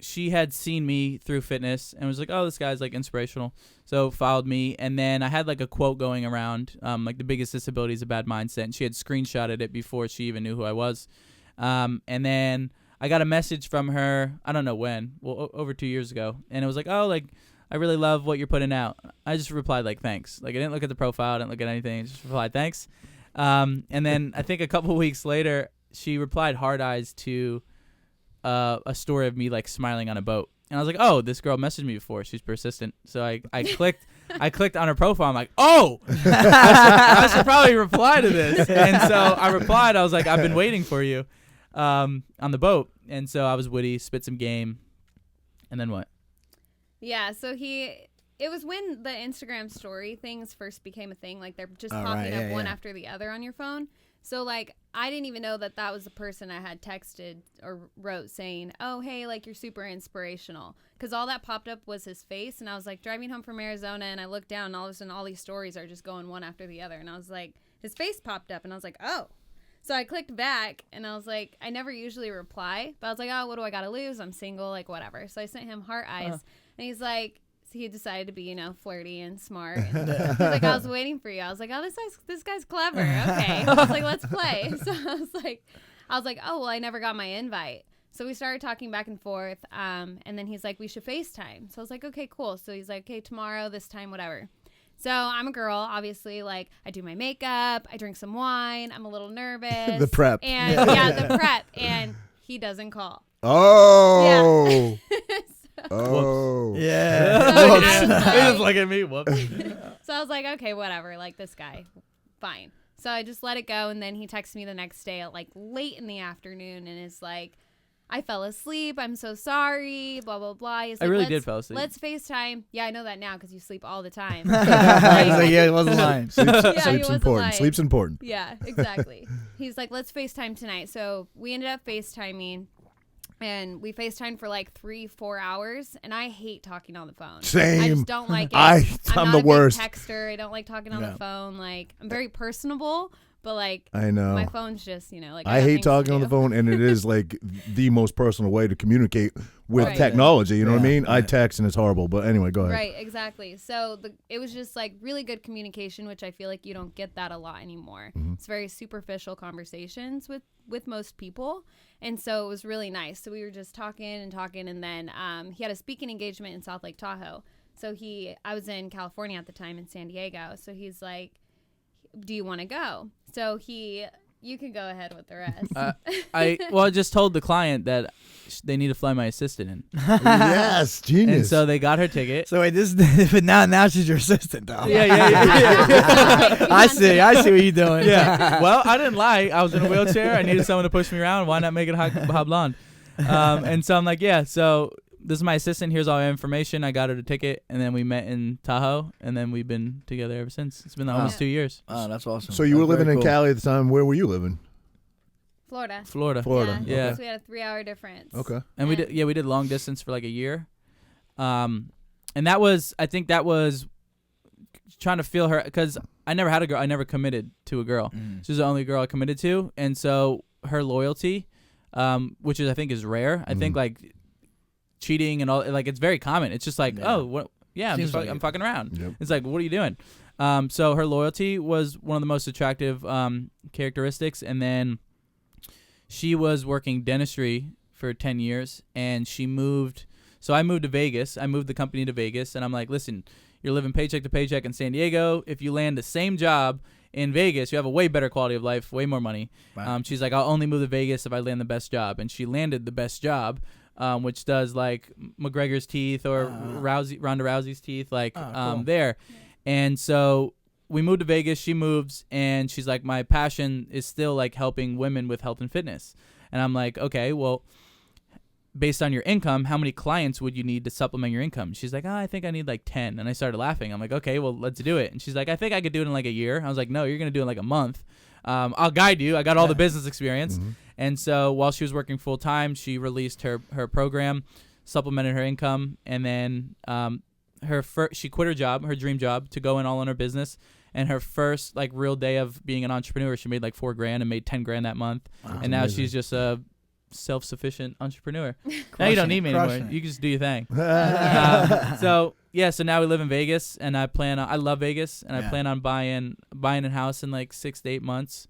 she had seen me through fitness and was like, oh, this guy's like inspirational, so followed me, and then I had like a quote going around, like the biggest disability is a bad mindset, and she had screenshotted it before she even knew who I was, and then I got a message from her, I don't know when, well, over 2 years ago, and it was like, oh, like, I really love what you're putting out. I just replied, like, thanks. Like, I didn't look at the profile, I didn't look at anything, I just replied, thanks. And then I think a couple weeks later, she replied hard eyes to a story of me, like, smiling on a boat. And I was like, oh, this girl messaged me before. She's persistent. So I clicked I clicked on her profile. I'm like, oh, I should probably reply to this. And so I replied. I was like, I've been waiting for you on the boat. And so I was witty, spit some game. And then what? Yeah, so it was when the Instagram story things first became a thing. Like, they're just Oh, popping right, up yeah, one yeah. after the other on your phone. So, like, I didn't even know that was the person I had texted or wrote saying, oh, hey, like, you're super inspirational. Because all that popped up was his face. And I was, like, driving home from Arizona, and I looked down, and all of a sudden all these stories are just going one after the other. And I was like, his face popped up, and I was like, oh. So I clicked back, and I was like, I never usually reply. But I was like, oh, what do I got to lose? I'm single, like, whatever. So I sent him heart eyes. And he's like, so he decided to be, you know, flirty and smart. And he's like, I was waiting for you. I was like, oh, this guy's clever. Okay. I was like, let's play. So I was like, oh, well, I never got my invite. So we started talking back and forth. And then he's like, we should FaceTime. So I was like, okay, cool. So he's like, okay, tomorrow, this time, whatever. So I'm a girl, obviously, like, I do my makeup, I drink some wine, I'm a little nervous. The prep. And the prep. And he doesn't call. Oh. Yeah. Oh. Yeah. So I was He like- just look at me. Whoops. So I was like, okay, whatever. Like, this guy, fine. So I just let it go. And then he texts me the next day at like late in the afternoon and is like, I fell asleep. I'm so sorry. Blah, blah, blah. He's I like, really let's- did fall asleep. Let's FaceTime. Yeah, I know that now because you sleep all the time. He's like, yeah, it wasn't lying. Yeah, he Sleep's wasn't important. lying. Sleep's important. Yeah, exactly. He's like, let's FaceTime tonight. So we ended up FaceTiming. And we FaceTimed for like 3-4 hours, and I hate talking on the phone. Same. I just don't like it. I'm not the a big worst. texter. I don't like talking on No. the phone. Like, I'm very personable, But like, I know. my phone's just, like I got hate things to talking on do. the phone, and it is like the most personal way to communicate with Right. technology. You know what I Yeah, mean? I text, and it's horrible. But anyway, go ahead. Right, exactly. So it was just like really good communication, which I feel like you don't get that a lot anymore. It's very superficial conversations with most people, and so it was really nice. So we were just talking, and then he had a speaking engagement in South Lake Tahoe. So I was in California at the time, in San Diego. So he's like, "Do you want to go?" So you can go ahead with the rest. I just told the client that they need to fly my assistant in, Yes, genius. and so they got her ticket. So wait, but now she's your assistant, though. Yeah. I see what you're doing. Yeah. Well, I didn't lie. I was in a wheelchair. I needed someone to push me around. Why not make it hot blonde? And so I'm like, yeah. So this is my assistant. Here's all my information. I got her the ticket, and then we met in Tahoe, and then we've been together ever since. It's been almost 2 years. Oh, that's awesome. So you were That's living very in cool. Cali at the time. Where were you living? Florida. Florida. Florida. Yeah. Yeah. So we had a 3-hour difference. Okay. And we did long distance for like a year. And I think that was trying to feel her, because I never had a girl. I never committed to a girl. She was the only girl I committed to. And so her loyalty, which I think is rare. I think like cheating and all, like it's very common. It's just like, I'm fucking around. Yep. It's like, what are you doing? So her loyalty was one of the most attractive characteristics. And then she was working dentistry for 10 years, and she moved. So I moved to Vegas. I moved the company to Vegas, and I'm like, listen, you're living paycheck to paycheck in San Diego. If you land the same job in Vegas, you have a way better quality of life, way more money. Right. She's like, I'll only move to Vegas if I land the best job. And she landed the best job, which does like McGregor's teeth or Ronda Rousey's teeth, like cool. there. And so we moved to Vegas. She moves, and she's like, my passion is still like helping women with health and fitness. And I'm like, okay, well, based on your income, how many clients would you need to supplement your income? She's like, I think I need like 10. And I started laughing. I'm like, okay, well, let's do it. And she's like, I think I could do it in like a year. I was like, no, you're going to do it in like a month. I'll guide you. I got all the business experience. And so while she was working full time, she released her program, supplemented her income. And then she quit her job, her dream job, to go in all in her business. And her first like real day of being an entrepreneur, she made like $4,000 and made $10,000 that month. And now she's just a self-sufficient entrepreneur. Now you don't need me anymore. You can just do your thing. So now we live in Vegas, and I love Vegas, and I plan on buying a house in like 6 to 8 months,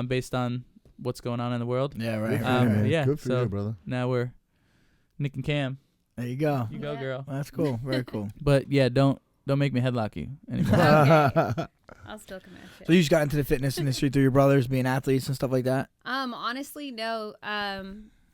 based on what's going on in the world. Yeah, right. Good for you, brother. Now we're Nick and Cam. There you go. You go, girl. That's cool. Very cool. But yeah, don't make me headlock you anymore. Okay. I'll still come at you. So you just got into the fitness industry through your brothers being athletes and stuff like that? Honestly, no. I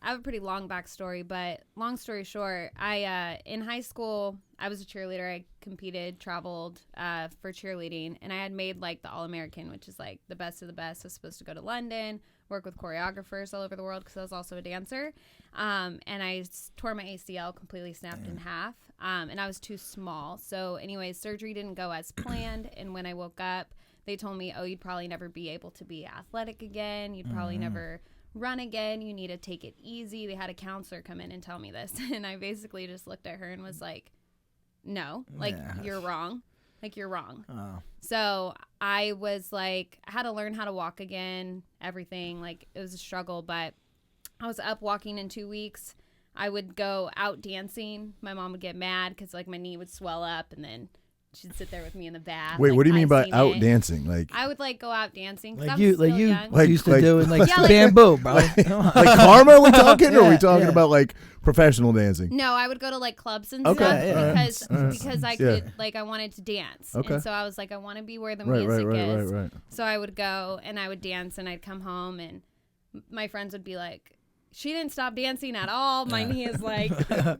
have a pretty long backstory, but long story short, in high school, I was a cheerleader. I competed, traveled for cheerleading, and I had made like the All-American, which is like the best of the best. I was supposed to go to London, work with choreographers all over the world because I was also a dancer. And I tore my ACL, completely snapped in half, and I was too small. So anyways, surgery didn't go as planned, and when I woke up, they told me, oh, you'd probably never be able to be athletic again. You'd probably never run again. You need to take it easy. They had a counselor come in and tell me this, and I basically just looked at her and was like, no, like, you're wrong. Like, you're wrong. Oh. So I was like, I had to learn how to walk again, everything. Like, it was a struggle, but I was up walking in 2 weeks. I would go out dancing. My mom would get mad because, like, my knee would swell up, and then she'd sit there with me in the bath. Wait, like, what do you mean by icing out it. dancing? Like I would, like, go out dancing. 'Cause Like I was you still young. used to like- do in like Yeah, like- bamboo, bro. like karma? Are we talking, or are we Yeah, talking yeah. about like professional dancing? No, I would go to like clubs and Okay, stuff yeah, because because I Yeah. could, like, I wanted to dance. Okay. And so I was like, I want to be where the Right, music is. right. So I would go and I would dance, and I'd come home, and my friends would be like, she didn't stop dancing at all. My knee is like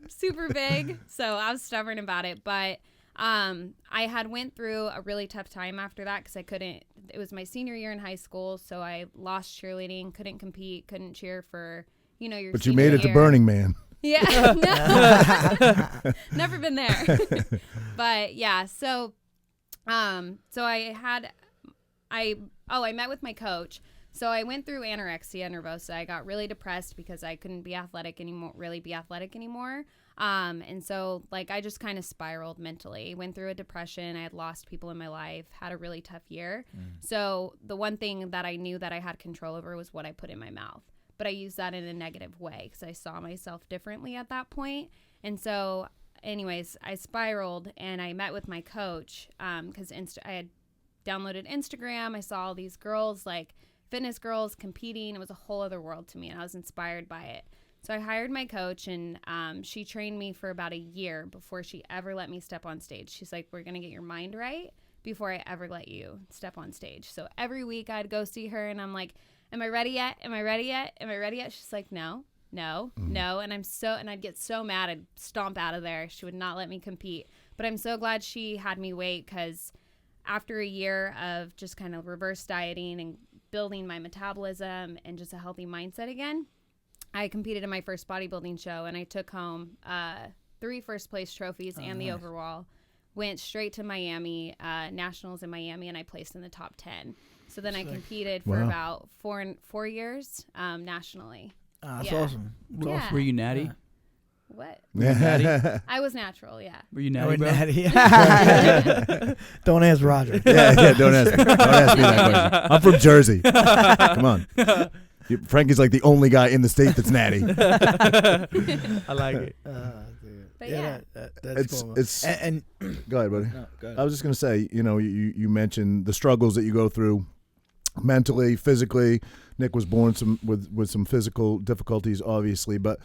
super big. So I was stubborn about it, but I had went through a really tough time after that because I couldn't. It was my senior year in high school, so I lost cheerleading, couldn't compete, couldn't cheer for your. But you senior made it to year. Burning Man. Yeah, no, never been there. But yeah, so I met with my coach. So I went through anorexia nervosa. I got really depressed because I couldn't be athletic anymore. And so like I just kind of spiraled mentally. Went through a depression. I had lost people in my life. Had a really tough year. So the one thing that I knew that I had control over was what I put in my mouth. But I used that in a negative way because I saw myself differently at that point. And so anyways, I spiraled and I met with my coach because I had downloaded Instagram. I saw all these girls, like fitness girls, competing. It was a whole other world to me, and I was inspired by it. So I hired my coach, and she trained me for about a year before she ever let me step on stage. She's like, we're going to get your mind right before I ever let you step on stage. So every week I'd go see her, and I'm like, am I ready yet? Am I ready yet? Am I ready yet? She's like, no. And I'd get so mad. I'd stomp out of there. She would not let me compete. But I'm so glad she had me wait, because after a year of just kind of reverse dieting and building my metabolism and just a healthy mindset again, I competed in my first bodybuilding show, and I took home 3 first place trophies and the overall. Went straight to Miami, nationals in Miami, and I placed in the top 10. So then I competed for about 4 years nationally. That's awesome. Were you natty? Yeah. What? Yeah. I was natural, yeah. Were you natty, bro? Don't ask Roger. Yeah, don't ask me. Don't ask me that question. I'm from Jersey. Come on. Frankie's like the only guy in the state that's natty. I like it. But yeah. That's cool. It's and go ahead, buddy. no, go ahead. I was just gonna say, you mentioned the struggles that you go through mentally, physically. Nick was born with some physical difficulties, obviously, but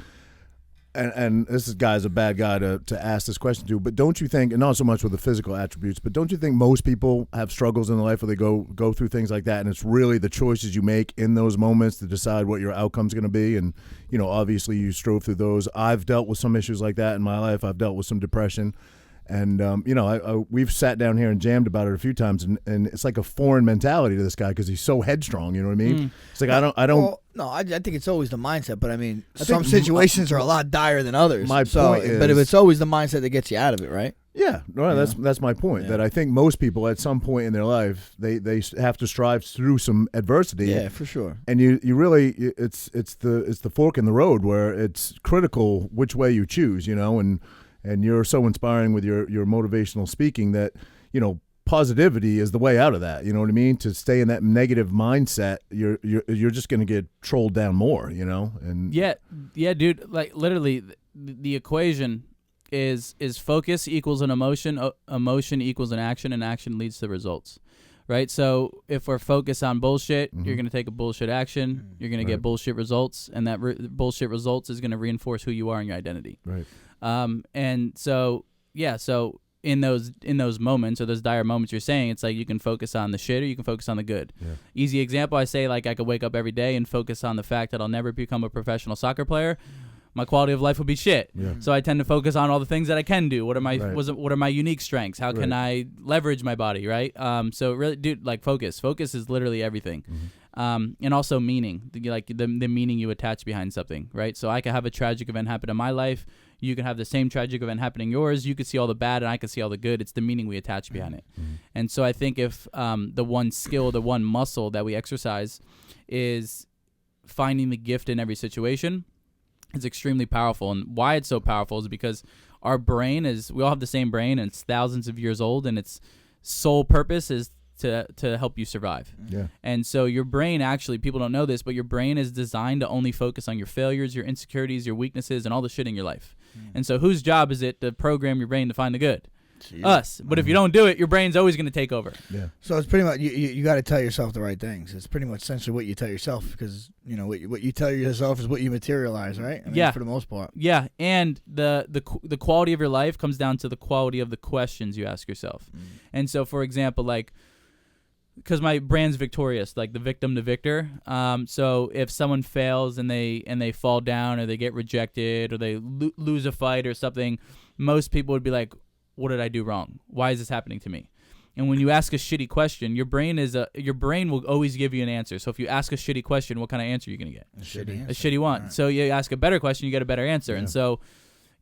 and this guy's a bad guy to ask this question to, but don't you think, and not so much with the physical attributes, but don't you think most people have struggles in their life where they go through things like that, and it's really the choices you make in those moments to decide what your outcome's going to be? And obviously you strove through those. I've dealt with some issues like that in my life. I've dealt with some depression. And, we've sat down here and jammed about it a few times, and it's like a foreign mentality to this guy because he's so headstrong, you know what I mean? It's like, I don't. Well, no, I think it's always the mindset, but I mean, some situations are a lot dire than others. My point is, but if it's always the mindset that gets you out of it, right? Yeah, no, that's my point. That I think most people at some point in their life, they have to strive through some adversity. Yeah, for sure. And you really, it's the fork in the road where it's critical which way you choose, and you're so inspiring with your motivational speaking that, positivity is the way out of that. You know what I mean? To stay in that negative mindset, you're just going to get trolled down more, And yeah, dude. Like literally, the equation is focus equals an emotion, emotion equals an action, and action leads to results. Right? So if we're focused on bullshit, you're going to take a bullshit action. You're going to get bullshit results, and that bullshit results is going to reinforce who you are and your identity. Right. And so in those moments, or those dire moments you're saying, it's like you can focus on the shit or you can focus on the good. Yeah. Easy example, I say, like, I could wake up every day and focus on the fact that I'll never become a professional soccer player. My quality of life will be shit. Yeah. So I tend to focus on all the things that I can do. What are my what are my unique strengths? How can I leverage my body, right? So really, dude, like focus is literally everything. And also meaning, like the meaning you attach behind something, right? So I could have a tragic event happen in my life. You can have the same tragic event happen in yours. You could see all the bad and I could see all the good. It's the meaning we attach behind it. And so I think if the one skill, the one muscle that we exercise is finding the gift in every situation, it's extremely powerful. And why it's so powerful is because our brain we all have the same brain, and it's thousands of years old, and its sole purpose is to help you survive. Yeah. And so your brain, actually, people don't know this, but your brain is designed to only focus on your failures, your insecurities, your weaknesses, and all the shit in your life. And so whose job is it to program your brain to find the good? Jeez. Us. But if you don't do it, your brain's always going to take over. Yeah. So it's pretty much you got to tell yourself the right things. It's pretty much essentially what you tell yourself, because what you tell yourself is what you materialize, right? I mean, for the most part. Yeah, and the quality of your life comes down to the quality of the questions you ask yourself. And so, for example, like, because my brand's victorious, like the victim to victor. So if someone fails and they fall down or they get rejected or they lose a fight or something, most people would be like, what did I do wrong? Why is this happening to me? And when you ask a shitty question, your brain will always give you an answer. So if you ask a shitty question, what kind of answer are you going to get? A shitty one. Right. So you ask a better question, you get a better answer. Yeah. And so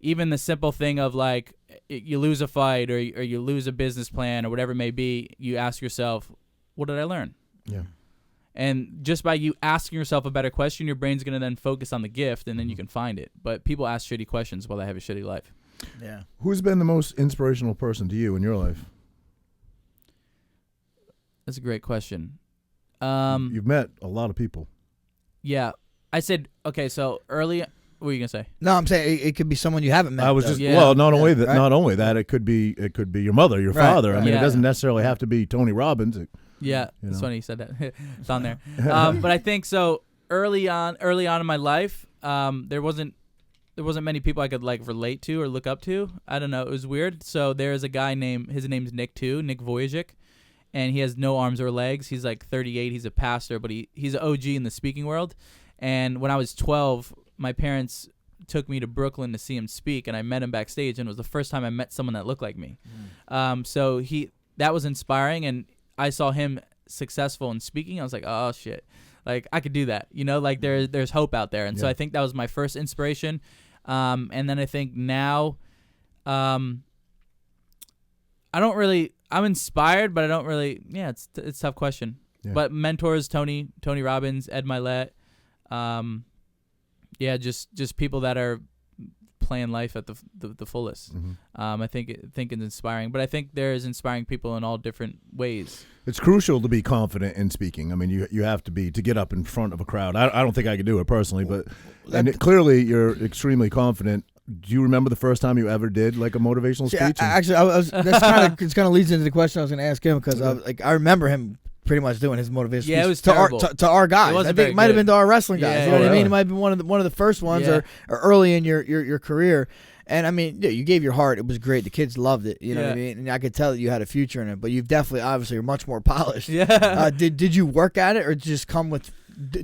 even the simple thing of like you lose a fight or you lose a business plan or whatever it may be, you ask yourself, what did I learn? Yeah. And just by you asking yourself a better question, your brain's going to then focus on the gift, and then you can find it. But people ask shitty questions while they have a shitty life. Yeah. Who's been the most inspirational person to you in your life? That's a great question. You've met a lot of people. Yeah. I said, okay, so early, what were you going to say? No, I'm saying it could be someone you haven't met. I was though. just Yeah. well, not only Yeah, that, right. not only that, it could be your mother, your Right, father. I right. mean, Yeah. it doesn't necessarily have to be Tony Robbins. Yeah, You it's know. funny you said that. It's on there. But I think so early on in my life, there wasn't many people I could like relate to or look up to. I don't know. It was weird. So there's a guy his name's Nick Vujicic, and he has no arms or legs. He's like 38. He's a pastor, but he's an OG in the speaking world. And when I was 12, my parents took me to Brooklyn to see him speak, and I met him backstage, and it was the first time I met someone that looked like me. So that was inspiring, and I saw him successful in speaking. I was like, oh shit, like I could do that, like there's hope out there. And so Yeah. I think that was my first inspiration. And then I think now, I'm inspired, but I don't really, it's a tough question. Yeah. But mentors, Tony Robbins, Ed Milet, just people that are playing life at the fullest. I think it's inspiring, but I think there's inspiring people in all different ways. It's crucial to be confident in speaking. I mean, you have to get up in front of a crowd. I don't think I could do it personally, but clearly you're extremely confident. Do you remember the first time you ever did like a motivational speech? Actually, I was. That's kind of leads into the question I was going to ask him because I remember him pretty much doing his motivational. Yeah, it was speech terrible. to our guys. It wasn't I think very it might have good. been to our wrestling guys. Yeah, you know what I mean? yeah. It might have been one of the first ones Yeah. or early in your career. And I mean, you gave your heart. It was great. The kids loved it. You know what I Yeah. mean? And I could tell that you had a future in it. But you've definitely, obviously, are much more polished. Yeah. Did you work at it, or just come with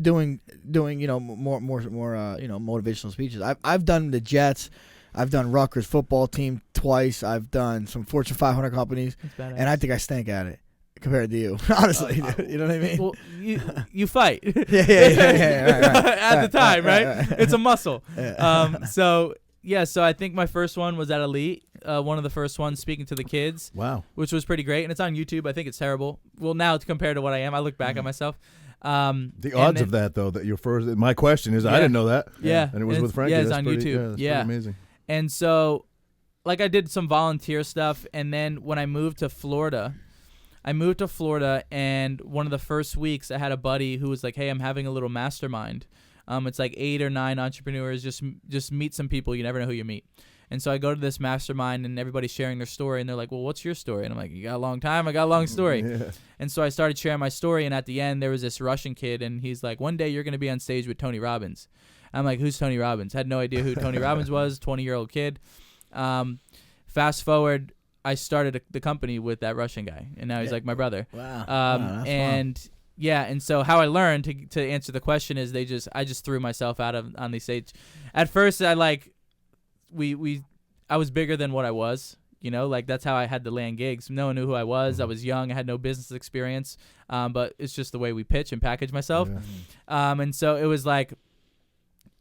doing more motivational speeches? I've done the Jets. I've done Rutgers football team twice. I've done some Fortune 500 companies, and I think I stink at it compared to you. Honestly, you know what I mean? Well, you fight. yeah. Right. At the time, right? Right. It's a muscle. Yeah. So I think my first one was at Elite, one of the first ones speaking to the kids, Wow. which was pretty great, and it's on YouTube. I think it's terrible. Well, now it's compared to what I am. I look back at myself. The odds of that, though, that your first. My question is, I Yeah. didn't know that. Yeah. and it was And with it's- Frankie. yeah, it's That's on pretty, YouTube. Yeah, that's Yeah. pretty amazing. And so, like, I did some volunteer stuff, and then when I moved to Florida, and one of the first weeks I had a buddy who was like, hey, I'm having a little mastermind. It's like 8 or 9 entrepreneurs. Just meet some people. You never know who you meet. And so I go to this mastermind, and everybody's sharing their story, and they're like, well, what's your story? And I'm like, you got a long time? I got a long story. Yeah. And so I started sharing my story, and at the end, there was this Russian kid, and he's like, one day you're going to be on stage with Tony Robbins. I'm like, who's Tony Robbins? Had no idea who Tony Robbins was, 20-year-old kid. Fast forward, I started the company with that Russian guy, and now he's like my brother. Wow. That's And fun. yeah, and so how I learned to answer the question is I just threw myself out on the stage. At first, I was bigger than what I was. Like that's how I had to land gigs. No one knew who I was. I was young. I had no business experience. But it's just the way we pitch and package myself. Yeah. And so it was like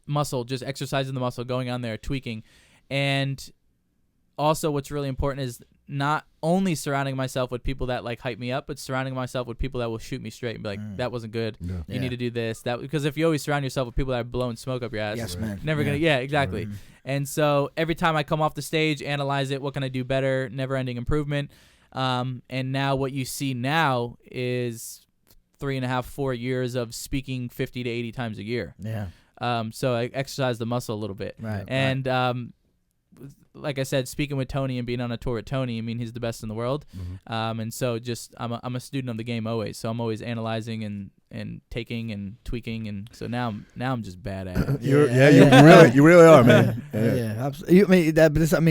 muscle, just exercising the muscle, going on there, tweaking. And also what's really important is not only surrounding myself with people that like hype me up, but surrounding myself with people that will shoot me straight and be like, that wasn't good. Yeah. You need to do this. Because if you always surround yourself with people that are blowing smoke up your ass, Yes, man. never gonna. Yeah, exactly. And so every time I come off the stage, analyze it. What can I do better? Never-ending improvement. And now what you see now is 3.5, 4 years of speaking 50 to 80 times a year. Yeah. So I exercise the muscle a little bit. Right. And like I said, speaking with Tony and being on a tour with Tony, I mean, he's the best in the world. And so just I'm a student of the game always. So I'm always analyzing and taking and tweaking, and so now I'm just bad at it. You really are, man. Yeah, absolutely.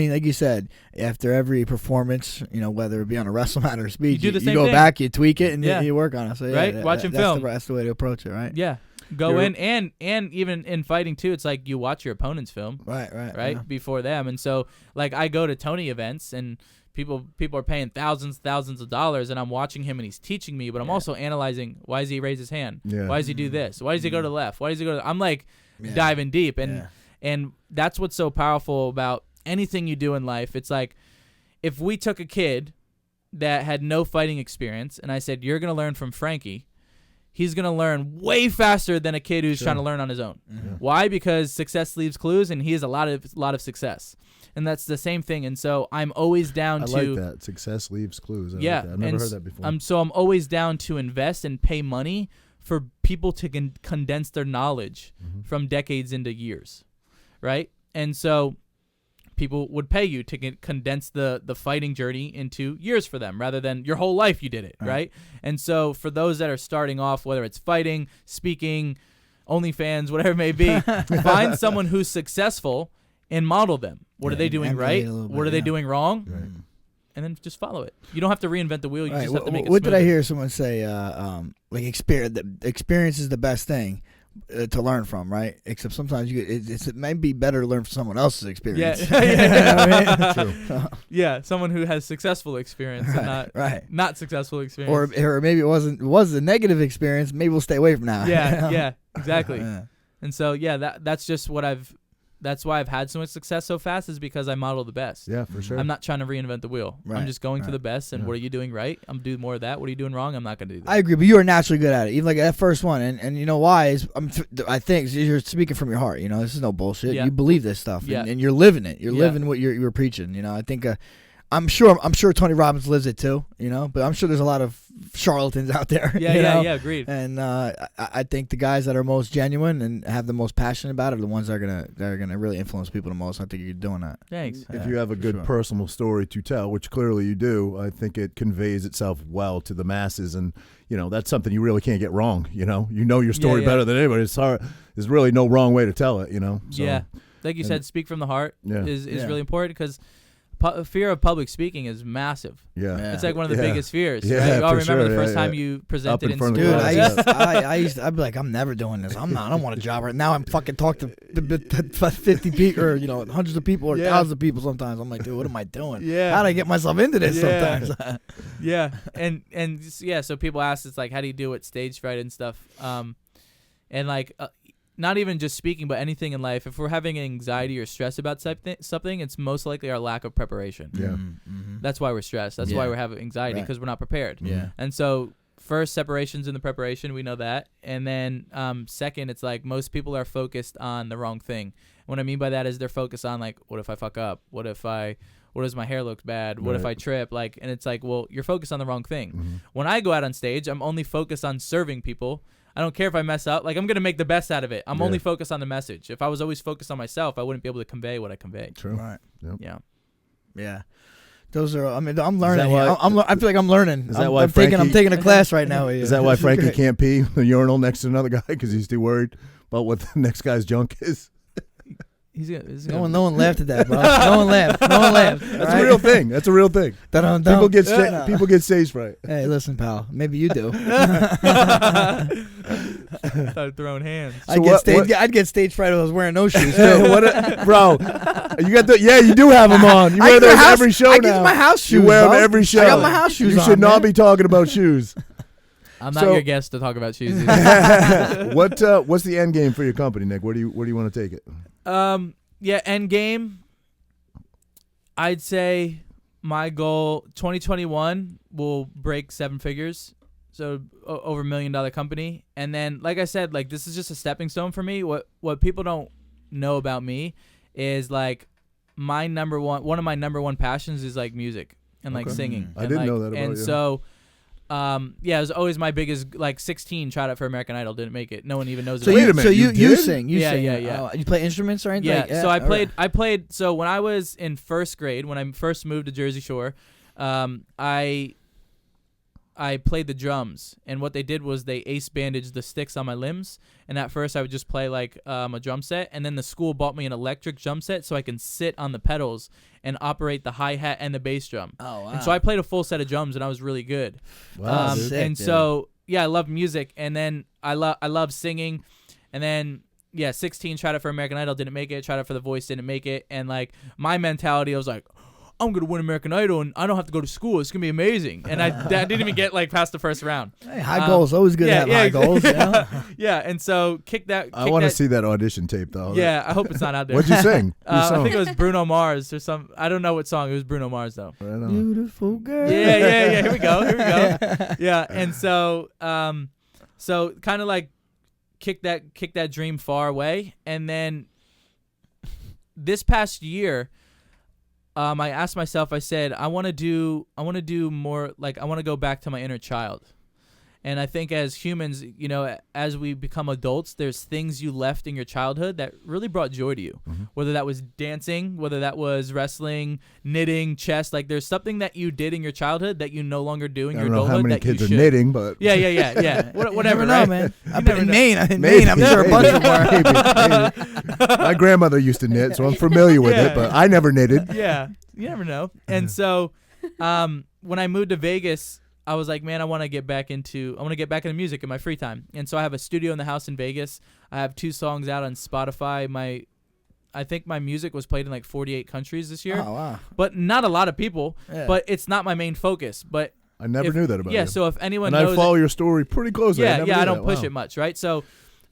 Like you said, after every performance, whether it be on a wrestle mat or a speech, You do the same go thing. back, you tweak it, and Yeah. you work on it. So yeah, Right? Watching film. That's the way to approach it, right? Yeah. Go You're- in and even in fighting too, it's like you watch your opponent's film. Right. Right? Yeah. Before them. And so like I go to Tony events and people are paying thousands of dollars, and I'm watching him and he's teaching me, but I'm also analyzing, why does he raise his hand? Yeah. Why does he do this? Why does he go to the left? Why does he go to I'm like diving deep, and that's what's so powerful about anything you do in life. It's like if we took a kid that had no fighting experience and I said, you're going to learn from Frankie, he's going to learn way faster than a kid who's trying to learn on his own. Why? Because success leaves clues, and he has a lot of success. And that's the same thing. And so I'm always down I to like that. Success leaves clues. I like that. I've never heard that before. So I'm always down to invest and pay money for people to condense their knowledge from decades into years, right? And so people would pay you to condense the fighting journey into years for them rather than your whole life you did it, right? And so for those that are starting off, whether it's fighting, speaking, OnlyFans, whatever it may be, find someone who's successful and model them. What are they doing right? What are they doing wrong? Right. And then just follow it. You don't have to reinvent the wheel. You just have to make it What did I smoother. hear someone say? Like experience is the best thing to learn from, right? Except sometimes it may be better to learn from someone else's experience. Yeah, someone who has successful experience and not successul experience. Or maybe it was a negative experience. Maybe we'll stay away from that. Yeah, exactly. Yeah. And so that's just that's why I've had so much success so fast is because I model the best. Yeah, for sure. I'm not trying to reinvent the wheel. Right, I'm just going to the best. And what are you doing right? I'm doing more of that. What are you doing wrong? I'm not going to do that. I agree, but you are naturally good at it. Even like that first one, and you know why is I think you're speaking from your heart. You know, this is no bullshit. Yeah. You believe this stuff, Yeah. and you're living it. You're living what you're preaching. You know, I think. I'm sure Tony Robbins lives it too, you know, but I'm sure there's a lot of charlatans out there. Yeah, agreed. And I think the guys that are most genuine and have the most passion about it are the ones that are gonna really influence people the most. I think you're doing that. Thanks. If you have a good personal story to tell, which clearly you do, I think it conveys itself well to the masses, and you know that's something you really can't get wrong. You know your story better than anybody. It's hard. There's really no wrong way to tell it. You know. So, yeah, like you said, speak from the heart is Yeah. really important because fear of public speaking is massive. Yeah. It's like one of the biggest fears. Yeah, right? You all for remember sure. the first Yeah, time yeah. you presented Up in front of school. the class. I'd be like, I'm never doing this. I don't want a job right now. I'm fucking talking to 50 people or hundreds of people or thousands of people. Sometimes I'm like, dude, what am I doing? Yeah. How do I get myself into this? Yeah. Sometimes. Yeah, and so people ask, it's like, how do you deal with stage fright and stuff? And like, not even just speaking, but anything in life. If we're having anxiety or stress about something, it's most likely our lack of preparation. Yeah. That's why we're stressed. That's why we're having anxiety because we're not prepared. Yeah. And so first, separation's in the preparation. We know that. And then second, it's like most people are focused on the wrong thing. What I mean by that is they're focused on like, what if I fuck up? What does my hair look bad? What if I trip? Like, and it's like, well, you're focused on the wrong thing. When I go out on stage, I'm only focused on serving people. I don't care if I mess up. Like, I'm going to make the best out of it. I'm only focused on the message. If I was always focused on myself, I wouldn't be able to convey what I convey. True. Right. Yep. Yeah. Yeah. Those are. I mean, I'm learning. why- I feel like I'm learning. Is that why I'm Frankie- taking a class right now. Is that why Frankie can't pee in the urinal next to another guy because he's too worried about what the next guy's junk is? No one laughed at that, bro. No one laughed. That's a real thing. That's a real thing. People get stage fright. Hey, listen, pal. Maybe you do. Started throwing hands. I'd get stage fright if I was wearing no shoes too. Bro, you do have them on. You wear those every show now. I get my house shoes. You wear them bro. every show. I got my house shoes You on. should not man. be talking about shoes. I'm not your guest to talk about shoes. What's the end game for your company, Nick? Where do you want to take it? End game. I'd say my goal 2021 will break 7 figures, so over $1 million company. And then, like I said, like this is just a stepping stone for me. What people don't know about me is like one of my number one passions is like music and like singing. I didn't know that about you. And so. It was always my biggest, like 16, tried out for American Idol, didn't make it. No one even knows So it. Wait a minute, you did? sing. You Yeah, sing. yeah. You play instruments or anything? Yeah, so I played, so when I was in first grade, when I first moved to Jersey Shore, I played the drums, and what they did was they ace bandaged the sticks on my limbs, and at first I would just play like a drum set, and then the school bought me an electric drum set so I can sit on the pedals and operate the hi-hat and the bass drum. Oh, wow. And so I played a full set of drums, and I was really good. Wow, dude. Sick, And dude. so, I love music, and then I love singing, and then 16, tried out for American Idol, didn't make it, tried out for The Voice, didn't make it, and like my mentality, I was like, I'm gonna win American Idol and I don't have to go to school. It's gonna be amazing. And I didn't even get like past the first round. Hey, high goals. Always good to have high goals. You know? Yeah, and so I want to see that audition tape though. Yeah, I hope it's not out there. What'd you sing? I think it was Bruno Mars or some. I don't know what song. It was Bruno Mars though. Right on. Beautiful girl. Yeah. Here we go. Yeah, and so So kind of like kick that dream far away. And then this past year, I asked myself, I said, I want to do more, like I want to go back to my inner child. And I think as humans, you know, as we become adults, there's things you left in your childhood that really brought joy to you. Whether that was dancing, whether that was wrestling, knitting, chess. Like there's something that you did in your childhood that you no longer do in your adulthood. I don't know how many that kids you are should. knitting, but Yeah. Whatever, Never know, right? man. I've never been know. in Maine. I'm sure a bunch of them are. maybe. My grandmother used to knit, so I'm familiar with it, but I never knitted. Yeah, you never know. And so when I moved to Vegas, I was like, man, I want to get back into music in my free time. And so I have a studio in the house in Vegas. I have 2 songs out on Spotify. I think my music was played in like 48 countries this year. Oh, wow. But not a lot of people. Yeah. But it's not my main focus. But I never knew that about you. Yeah, so if anyone and knows, I follow your story pretty closely. I I don't push it much, right? So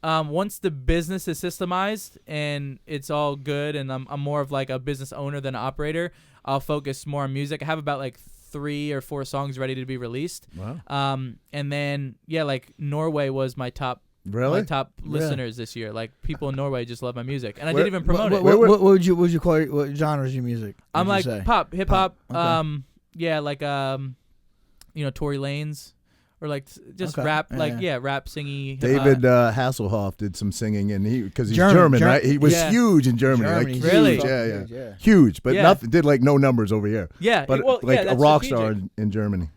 once the business is systemized and it's all good, and I'm more of like a business owner than an operator, I'll focus more on music. I have about like 3 or 4 songs ready to be released. Wow. And then like Norway was my top listeners this year. Like people in Norway just love my music, and I didn't even promote it. What would you call it? What genre is your music? I'm would like you say? pop, hip hop. Okay. Like you know, Tory Lanez. Or like just Okay. rap, Yeah. rap, singy. David Hasselhoff did some singing, and because he's German, right? He was Yeah. huge in Germany, Germany. like Really? huge, yeah, huge, but Yeah. nothing. Did like no numbers over here, Yeah, but well, like yeah, a that's rock strategic. star in Germany.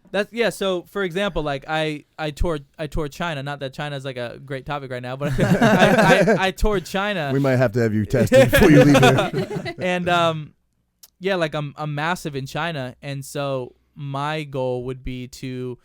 So for example, like I toured China. Not that China is like a great topic right now, but I toured China. We might have to have you tested before you leave here. And like I'm massive in China, and so my goal would be to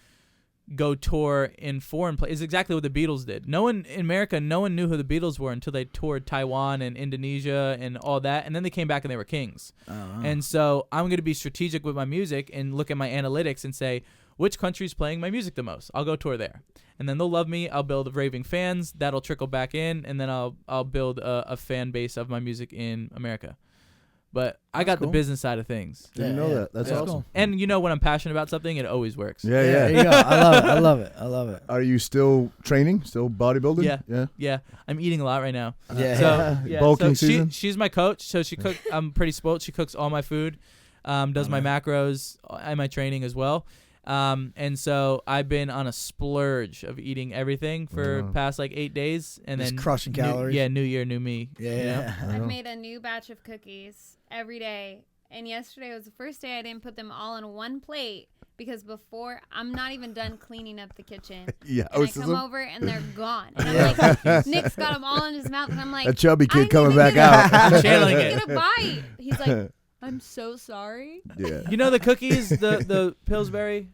go tour in foreign places. Exactly what the Beatles did. No one in America, no one knew who the Beatles were until they toured Taiwan and Indonesia and all that, and then they came back and they were kings. And so I'm going to be strategic with my music and look at my analytics and say, which country's playing my music the most? I'll go tour there. And then they'll love me. I'll build raving fans. That'll trickle back in, and then I'll build a fan base of my music in America. But I got the business side of things. Didn't know that. That's awesome. Cool. And you know, when I'm passionate about something, it always works. Yeah. There you go. I love it. Are you still training? Still bodybuilding? Yeah. I'm eating a lot right now. Yeah. So yeah, Bulking so season? she's my coach. So she cook. I'm pretty spoiled. She cooks all my food, does my macros and my training as well. And so I've been on a splurge of eating everything for past like 8 days, and Just then crushing calories. New year, new me. Yeah. I've made a new batch of cookies every day, and yesterday was the first day I didn't put them all on one plate because before I'm not even done cleaning up the kitchen. Yeah. And I come over and they're gone. And I'm like, Nick's got them all in his mouth, and I'm like, A chubby I kid coming didn't back even out. I'm channeling get it. a bite. He's like, I'm so sorry. Yeah. You know the cookies, the Pillsbury,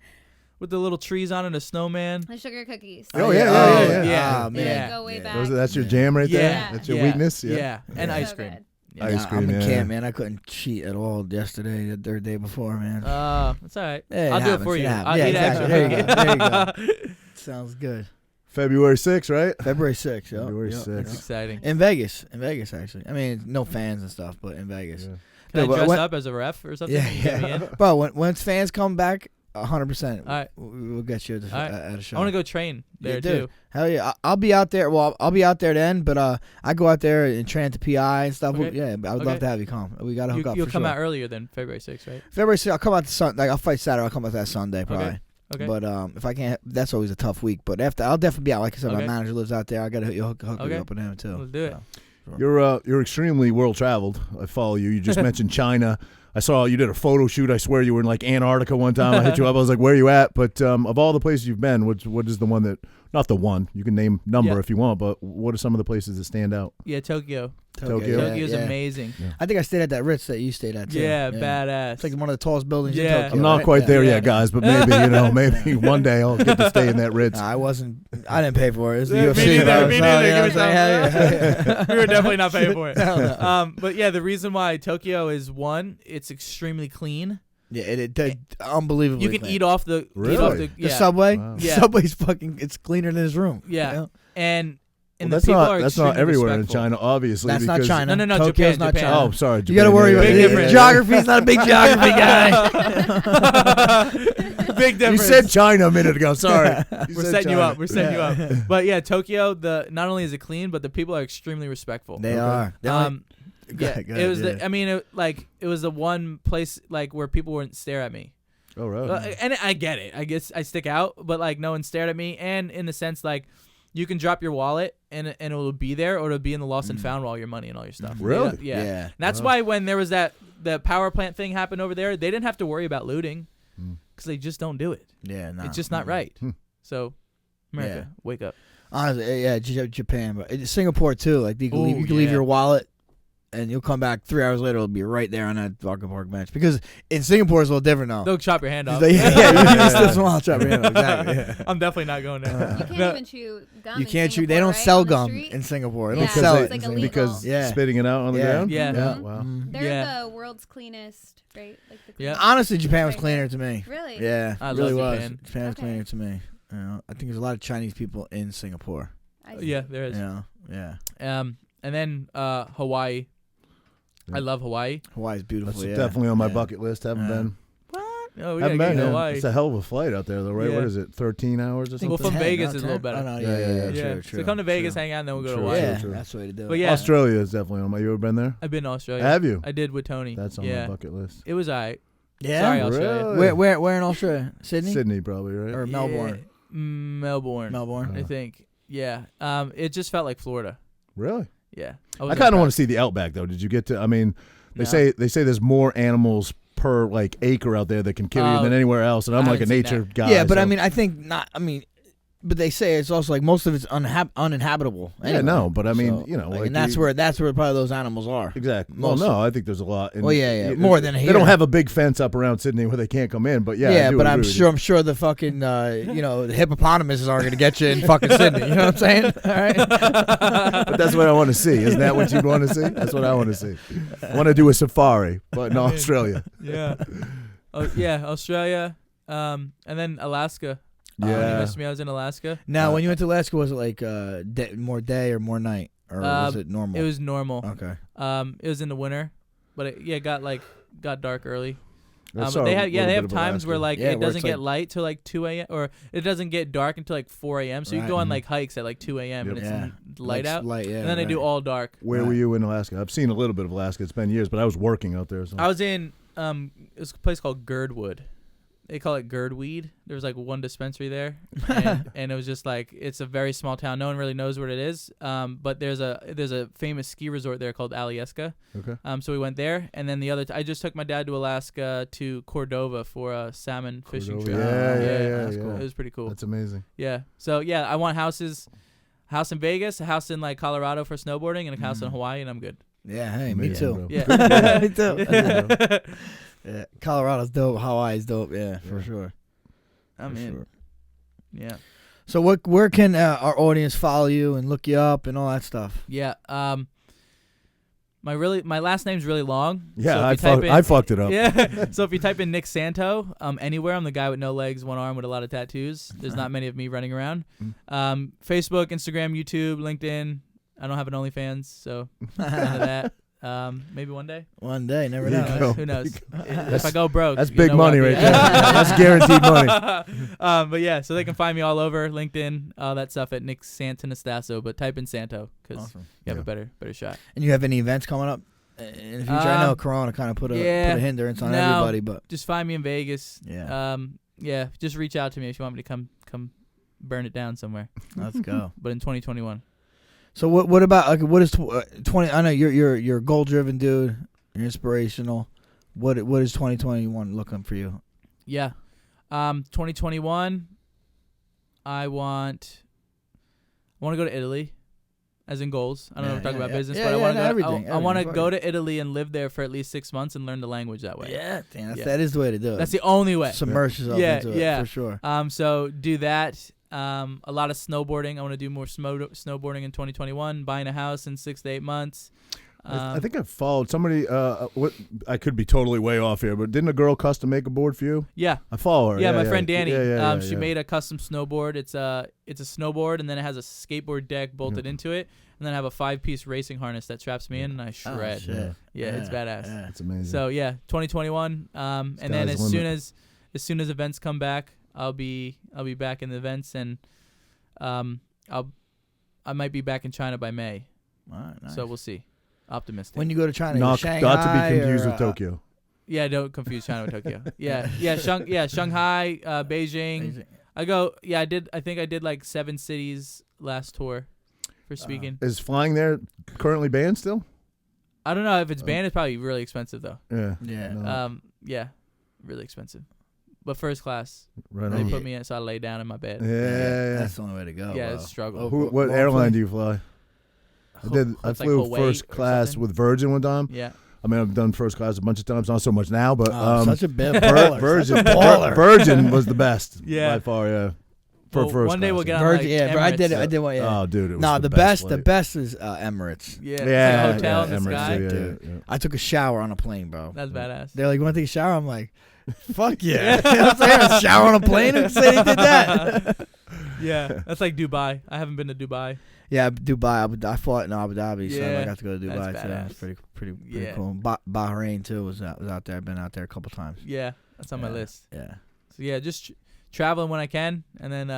with the little trees on it, a snowman. The sugar cookies. Oh, yeah. Yeah. They man. go way back. That's your jam right there? Yeah. That's your weakness? Yeah. And So ice cream. good. Yeah. Ice cream, I'm in yeah. camp, man. I couldn't cheat at all yesterday, the third day before, man. That's all right. Hey, I'll do it happens, for you. happens. I'll Yeah, eat exactly. extra. There you go. Sounds good. February 6th, right? February 6th, yo. February Yo. 6th. That's exciting. In Vegas, actually. I mean, no fans and stuff, but in Vegas. Yeah. Can I but dress when- up as a ref or something? Yeah, Get me in? yeah. Bro, once fans come back, 100%, All right. we'll get you at, All right. at a show. I want to go train there Yeah, too. dude. Hell yeah, I'll be out there. Well, I'll be out there then, but I go out there and train at the PI and stuff. Okay. Yeah, I would love to have you come. We gotta hook up. You'll for come sure. out earlier than February 6th, right? February 6th, I'll come out Like I'll fight Saturday. I'll come out that Sunday probably. Okay. But if I can't, that's always a tough week. But after, I'll definitely be out. Like I said, Okay. my manager lives out there. I gotta hook you Okay. up with him too. Let's do it. You're extremely world traveled. I follow you. You just mentioned China. I saw you did a photo shoot. I swear you were in like Antarctica one time. I hit you up. I was like, "Where are you at?" But of all the places you've been, what is the one that? Not the one. You can name number Yeah. if you want. But what are some of the places that stand out? Yeah, Tokyo. Tokyo. Tokyo's yeah. amazing. I think I stayed at that Ritz that you stayed at too. Yeah, badass. It's like one of the tallest buildings in Yeah. Tokyo. I'm not right? quite Yeah. there Yeah. yet, guys. But maybe maybe one day I'll get to stay in that Ritz. I didn't pay for it. It was the Yeah, me UFC. neither, bro. me So, neither. you know Give what I'm me saying? some. Hell yeah. We were definitely not paying for it. Hell no. But yeah, the reason why Tokyo is one, it's extremely clean. Yeah, it unbelievably. You can clean. eat off the Really? eat off the The yeah. subway. Wow. Yeah. Subway's fucking. It's cleaner than his room. Yeah. You know? And and Well, the people are that's not extremely everywhere respectful. in China, obviously. That's not because- China. No, Tokyo's Japan, not Japan. China. Oh, sorry. You got to worry about Big it. difference. Geography's not a big geography guy. Big You difference. said China a minute ago. Sorry. We're setting you up. We're setting you up. But yeah, Tokyo. Not only is it clean, but the people are extremely respectful. They are. They Yeah, ahead, it was. yeah. I mean, it was the one place like where people wouldn't stare at me. Oh, really? And I get it. I guess I stick out, but like no one stared at me. And in the sense like you can drop your wallet and it'll be there, or it'll be in the lost and found with all your money and all your stuff. Really? Yeah. Yeah. And that's why when there was the power plant thing happened over there, they didn't have to worry about looting because they just don't do it. Yeah, no. It's just not right. So, America, wake up. Honestly, yeah, Japan, but Singapore too. Like you can Ooh, leave yeah. your wallet, and you'll come back 3 hours later. It'll be right there on that fucking park bench. Because in Singapore it's a little different now. They'll chop your hand off. You just want to chop your hand off. Exactly. Yeah. I'm definitely not going there. You can't even chew gum. You in can't chew. Singapore, They don't right, sell on the gum street? in Singapore. They Yeah, don't sell it's it. like illegal. because Yeah. spitting it out on the Yeah. ground? Yeah. Yeah. Wow. They're Yeah. the world's cleanest, right? Like the Yeah. Honestly, Japan was cleaner to me. Really? Yeah, I it really love was. Japan. Japan was Okay. cleaner to me. You know, I think there's a lot of Chinese people in Singapore. I see. Yeah, there is. Yeah, yeah. And then Hawaii. I love Hawaii. Hawaii's beautiful. That's yeah. definitely on my Yeah. bucket list. Haven't Yeah. been. Oh, we Haven't gotta been. go to Yeah. Hawaii. It's a hell of a flight out there, though, right? Yeah. What is it? 13 hours or something? Well, from 10, Vegas not is a little 10? better. Oh, no, Yeah, yeah, Yeah. True, So come to Vegas, true. hang out, and then we'll go to True, Hawaii. Yeah, true. that's the way to do it. But yeah. Australia is definitely on my. You ever been there? I've been to Australia. Have you? I did with Tony. That's on yeah. my bucket list. It was alright. Yeah. Sorry, Australia. Really? Where in Australia? Sydney Sydney, probably, right? or Melbourne? Yeah, Melbourne. Melbourne. I think. Yeah. It just felt like Florida. Really? Yeah. I kind of want to see the outback, though. Did you get to? I mean, they No. say there's more animals per like acre out there that can kill you Oh, than anywhere else, and I'm I like a haven't seen nature that. guy. Yeah, but I so- mean, I think not. I mean, but they say it's also like most of it's uninhabitable. Yeah, Anyway. no, but I mean, So, you know, like and that's you- where probably those animals are. Exactly. Most Well, no, I think there's a lot. Well, yeah, more than They here. don't have a big fence up around Sydney where they can't come in, but yeah. I do but agree with I'm sure the fucking the hippopotamuses aren't gonna get you in fucking Sydney. You know what I'm saying? All right. But that's what I want to see. Isn't that what you'd want to see? That's what I want to see. I want to do a safari, but in Australia. Yeah. Oh yeah, Australia. And then Alaska. When you Yeah. missed me, I was in Alaska. Now, when you went to Alaska, was it like more day or more night, or was it normal? It was normal. Okay. It was in the winter, but it got dark early. I saw They a have little they bit have of times where Alaska. like Yeah, it where doesn't it's get like- light till like 2 a.m. or it doesn't get dark until like 4 a.m. So you Right. can go on like hikes at like 2 a.m. and Yep. it's Yeah. light out. Light, yeah. And then they do right. all dark. Where were you in Alaska? I've seen a little bit of Alaska. It's been years, but I was working out there. So. I was in it was a place called Girdwood. They call it Girdweed. There was like one dispensary there, and it was just like it's a very small town. No one really knows what it is. But there's a famous ski resort there called Alyeska. Okay. So we went there, and then the other I just took my dad to Alaska to Cordova for a salmon fishing Cordova. trip. Yeah, that's yeah. cool. It was pretty cool. That's amazing. Yeah. So yeah, I want house in Vegas, a house in like Colorado for snowboarding, and a house in Hawaii, and I'm good. Yeah. Hey, me Amazing, too. bro. Yeah. Me too. Yeah. Yeah. Colorado's dope. Hawaii's dope. Yeah, for sure. I'm For in. sure. Yeah. So where can our audience follow you and look you up and all that stuff? Yeah. My last name's really long. Yeah, so I if you type in- fucked it up. Yeah. So if you type in Nick Santo, anywhere, I'm the guy with no legs, one arm with a lot of tattoos. There's not many of me running around. Facebook, Instagram, YouTube, LinkedIn. I don't have an OnlyFans, so none of that. Maybe one day. One day, never There know. you go. Who knows? If I go broke, That's you big know what money I'll right be there. at. That's guaranteed money. But yeah, so they can find me all over LinkedIn, all that stuff at Nick Santonastasso. But type in Santo because Awesome. you have Yeah. a better shot. And you have any events coming up in the future? I know Corona kind of put a hindrance on everybody, but Just find me in Vegas. yeah, Yeah. Just reach out to me if you want me to come burn it down somewhere. let's go. But in 2021. So what about like what is 20? I know you're a goal driven dude. You're inspirational. What is 2021 looking for you? Yeah. 2021. I want to go to Italy, as in goals. I don't know if we're talking about business, but I want to go. everything. I want to everything. go to Italy and live there for at least 6 months and learn the language that way. Yeah, damn, Yeah. that is the way to do it. That's the only way. Submerge yourself Yeah, into yeah. it for sure. So do that. A lot of snowboarding. I want to do more snowboarding in 2021. Buying a house in 6 to 8 months. I think I followed somebody. What I could be totally way off here, but didn't a girl custom make a board for you? Yeah. I follow her. Yeah, my friend Danny. She yeah. made a custom snowboard. It's a snowboard, and then it has a skateboard deck bolted into it, and then I have a 5-piece racing harness that straps me in, and I shred. shit. Yeah, it's badass. Yeah. That's amazing. So yeah, 2021. And then Sky's as the soon as events come back, I'll be back in the events, and I might be back in China by May. All right, nice. So we'll see. Optimistic. When you go to China, not Shanghai to be confused or, with Tokyo. Yeah, don't confuse China with Tokyo. Shanghai, Beijing. I think I did like 7 cities last tour for speaking. Is flying there currently banned still? I don't know if it's banned. It's probably really expensive though. Yeah. Yeah. No. Really expensive. But first class, Right they on. put me in, so I lay down in my bed. Yeah. That's the only way to go. Yeah, bro. it's a struggle. What airline do you fly? I It's like flew Kuwait first or class something. with Virgin one time. Yeah. I mean, I've done first class a bunch of times, not so much now, but Such a big baller. Virgin, Such a baller. Virgin was the best. Yeah. By far, yeah. For Well, first one day class, we'll get on Virgin, like yeah, bro, I did it. Emirates. I did one. Yeah. Oh, dude, it was No, the the flight. best is Emirates. Yeah. It's Yeah, like a hotel yeah, in the Emirates, sky. yeah, Dude. yeah. I took a shower on a plane, bro. That's badass. They're like, "You want to take a shower?" I'm like, "Fuck yeah!" You know what I'm saying? A shower on a plane? Who said he did that? Yeah, that's like Dubai. I haven't been to Dubai. Yeah, Dubai. I fought in Abu Dhabi, so Yeah, I got to go to Dubai. that's So that was badass. pretty Yeah. cool. Bahrain too was out there. I've been out there a couple times. Yeah, that's on my Yeah, list. Yeah. So yeah, just traveling when I can, and then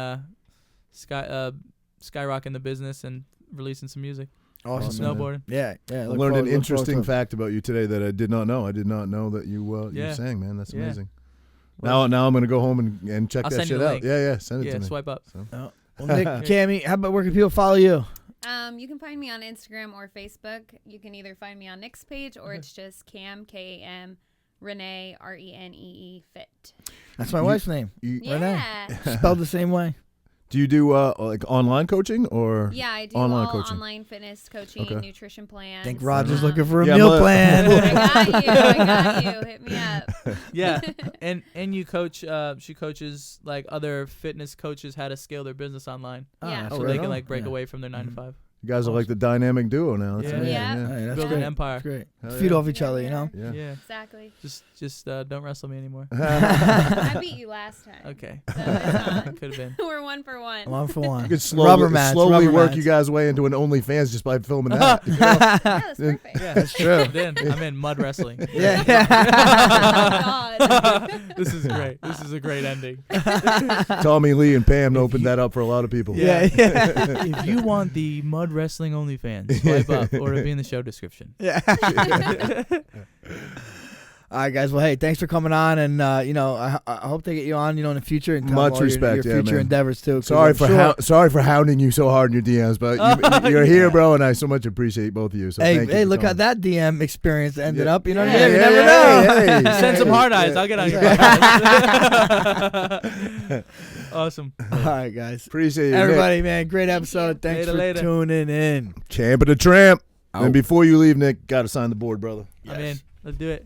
skyrocketing the business and releasing some music. Awesome. Snowboarding. Yeah. I look learned forward- an look interesting forward to it. fact about you today that I did not know. I did not know that you Yeah. sang, man. That's Yeah. amazing. Well, Now I'm gonna go home and check I'll that send you shit the out. link. Yeah, send it Yeah, to me. swipe up. Well, Nick, Cami, how about where can people follow you? You can find me on Instagram or Facebook. You can either find me on Nick's page or it's just Cam, K-A-M, Renee, R-E-N-E-E, Fit. That's my wife's name. Renee. Yeah. Spelled the same way. Do you do like online coaching or? Yeah, I do Online all coaching. online fitness coaching, Okay. nutrition plans. I think Roger's looking for a Yeah, meal but- plan. I got you. Hit me up. Yeah, and you coach. She coaches like other fitness coaches how to scale their business online, Yeah. so right they can on. like break Yeah. away from their 9 to 5. You guys are like the dynamic duo now. That's Yeah. amazing. Yeah. Hey, that's Build great. an empire. That's great. Hell Feed yeah. off each other, you know? Yeah. Yeah, Exactly. just don't wrestle me anymore. I beat you last time. Okay, So it's on. could have been. We're 1 for 1. One for one. You could Rubber mats, slowly rubber work mats. you guys' way into an OnlyFans just by filming that. Yeah, that's perfect. Yeah, That's true. Then I'm in mud wrestling. Yeah. Oh, God. This is great. This is a great ending. Tommy Lee and Pam opened that up for a lot of people. Yeah. If you want the mud wrestling OnlyFans, swipe up or it'll be in the show description. Yeah. All right, guys. Well, hey, thanks for coming on, and I hope they get you on, in the future and tell Much them all respect, your yeah, future man. endeavors too. 'cause Sorry I'm for sure- sorry for hounding you so hard in your DMs, but you're here, bro, and I so much appreciate both of you. So Hey, thank you hey, for look how coming. that DM experience ended Yeah. up. You know what I Yeah, mean? You yeah, never yeah, know. hey, Send some hey, hard eyes. yeah. I'll get on your podcast. Awesome. All right, guys. Appreciate you, Everybody, man, great episode. Thanks Later. for tuning in. Nick. Champ of the Tramp. Out. And before you leave, Nick, got to sign the board, brother. I'm in. Let's do it.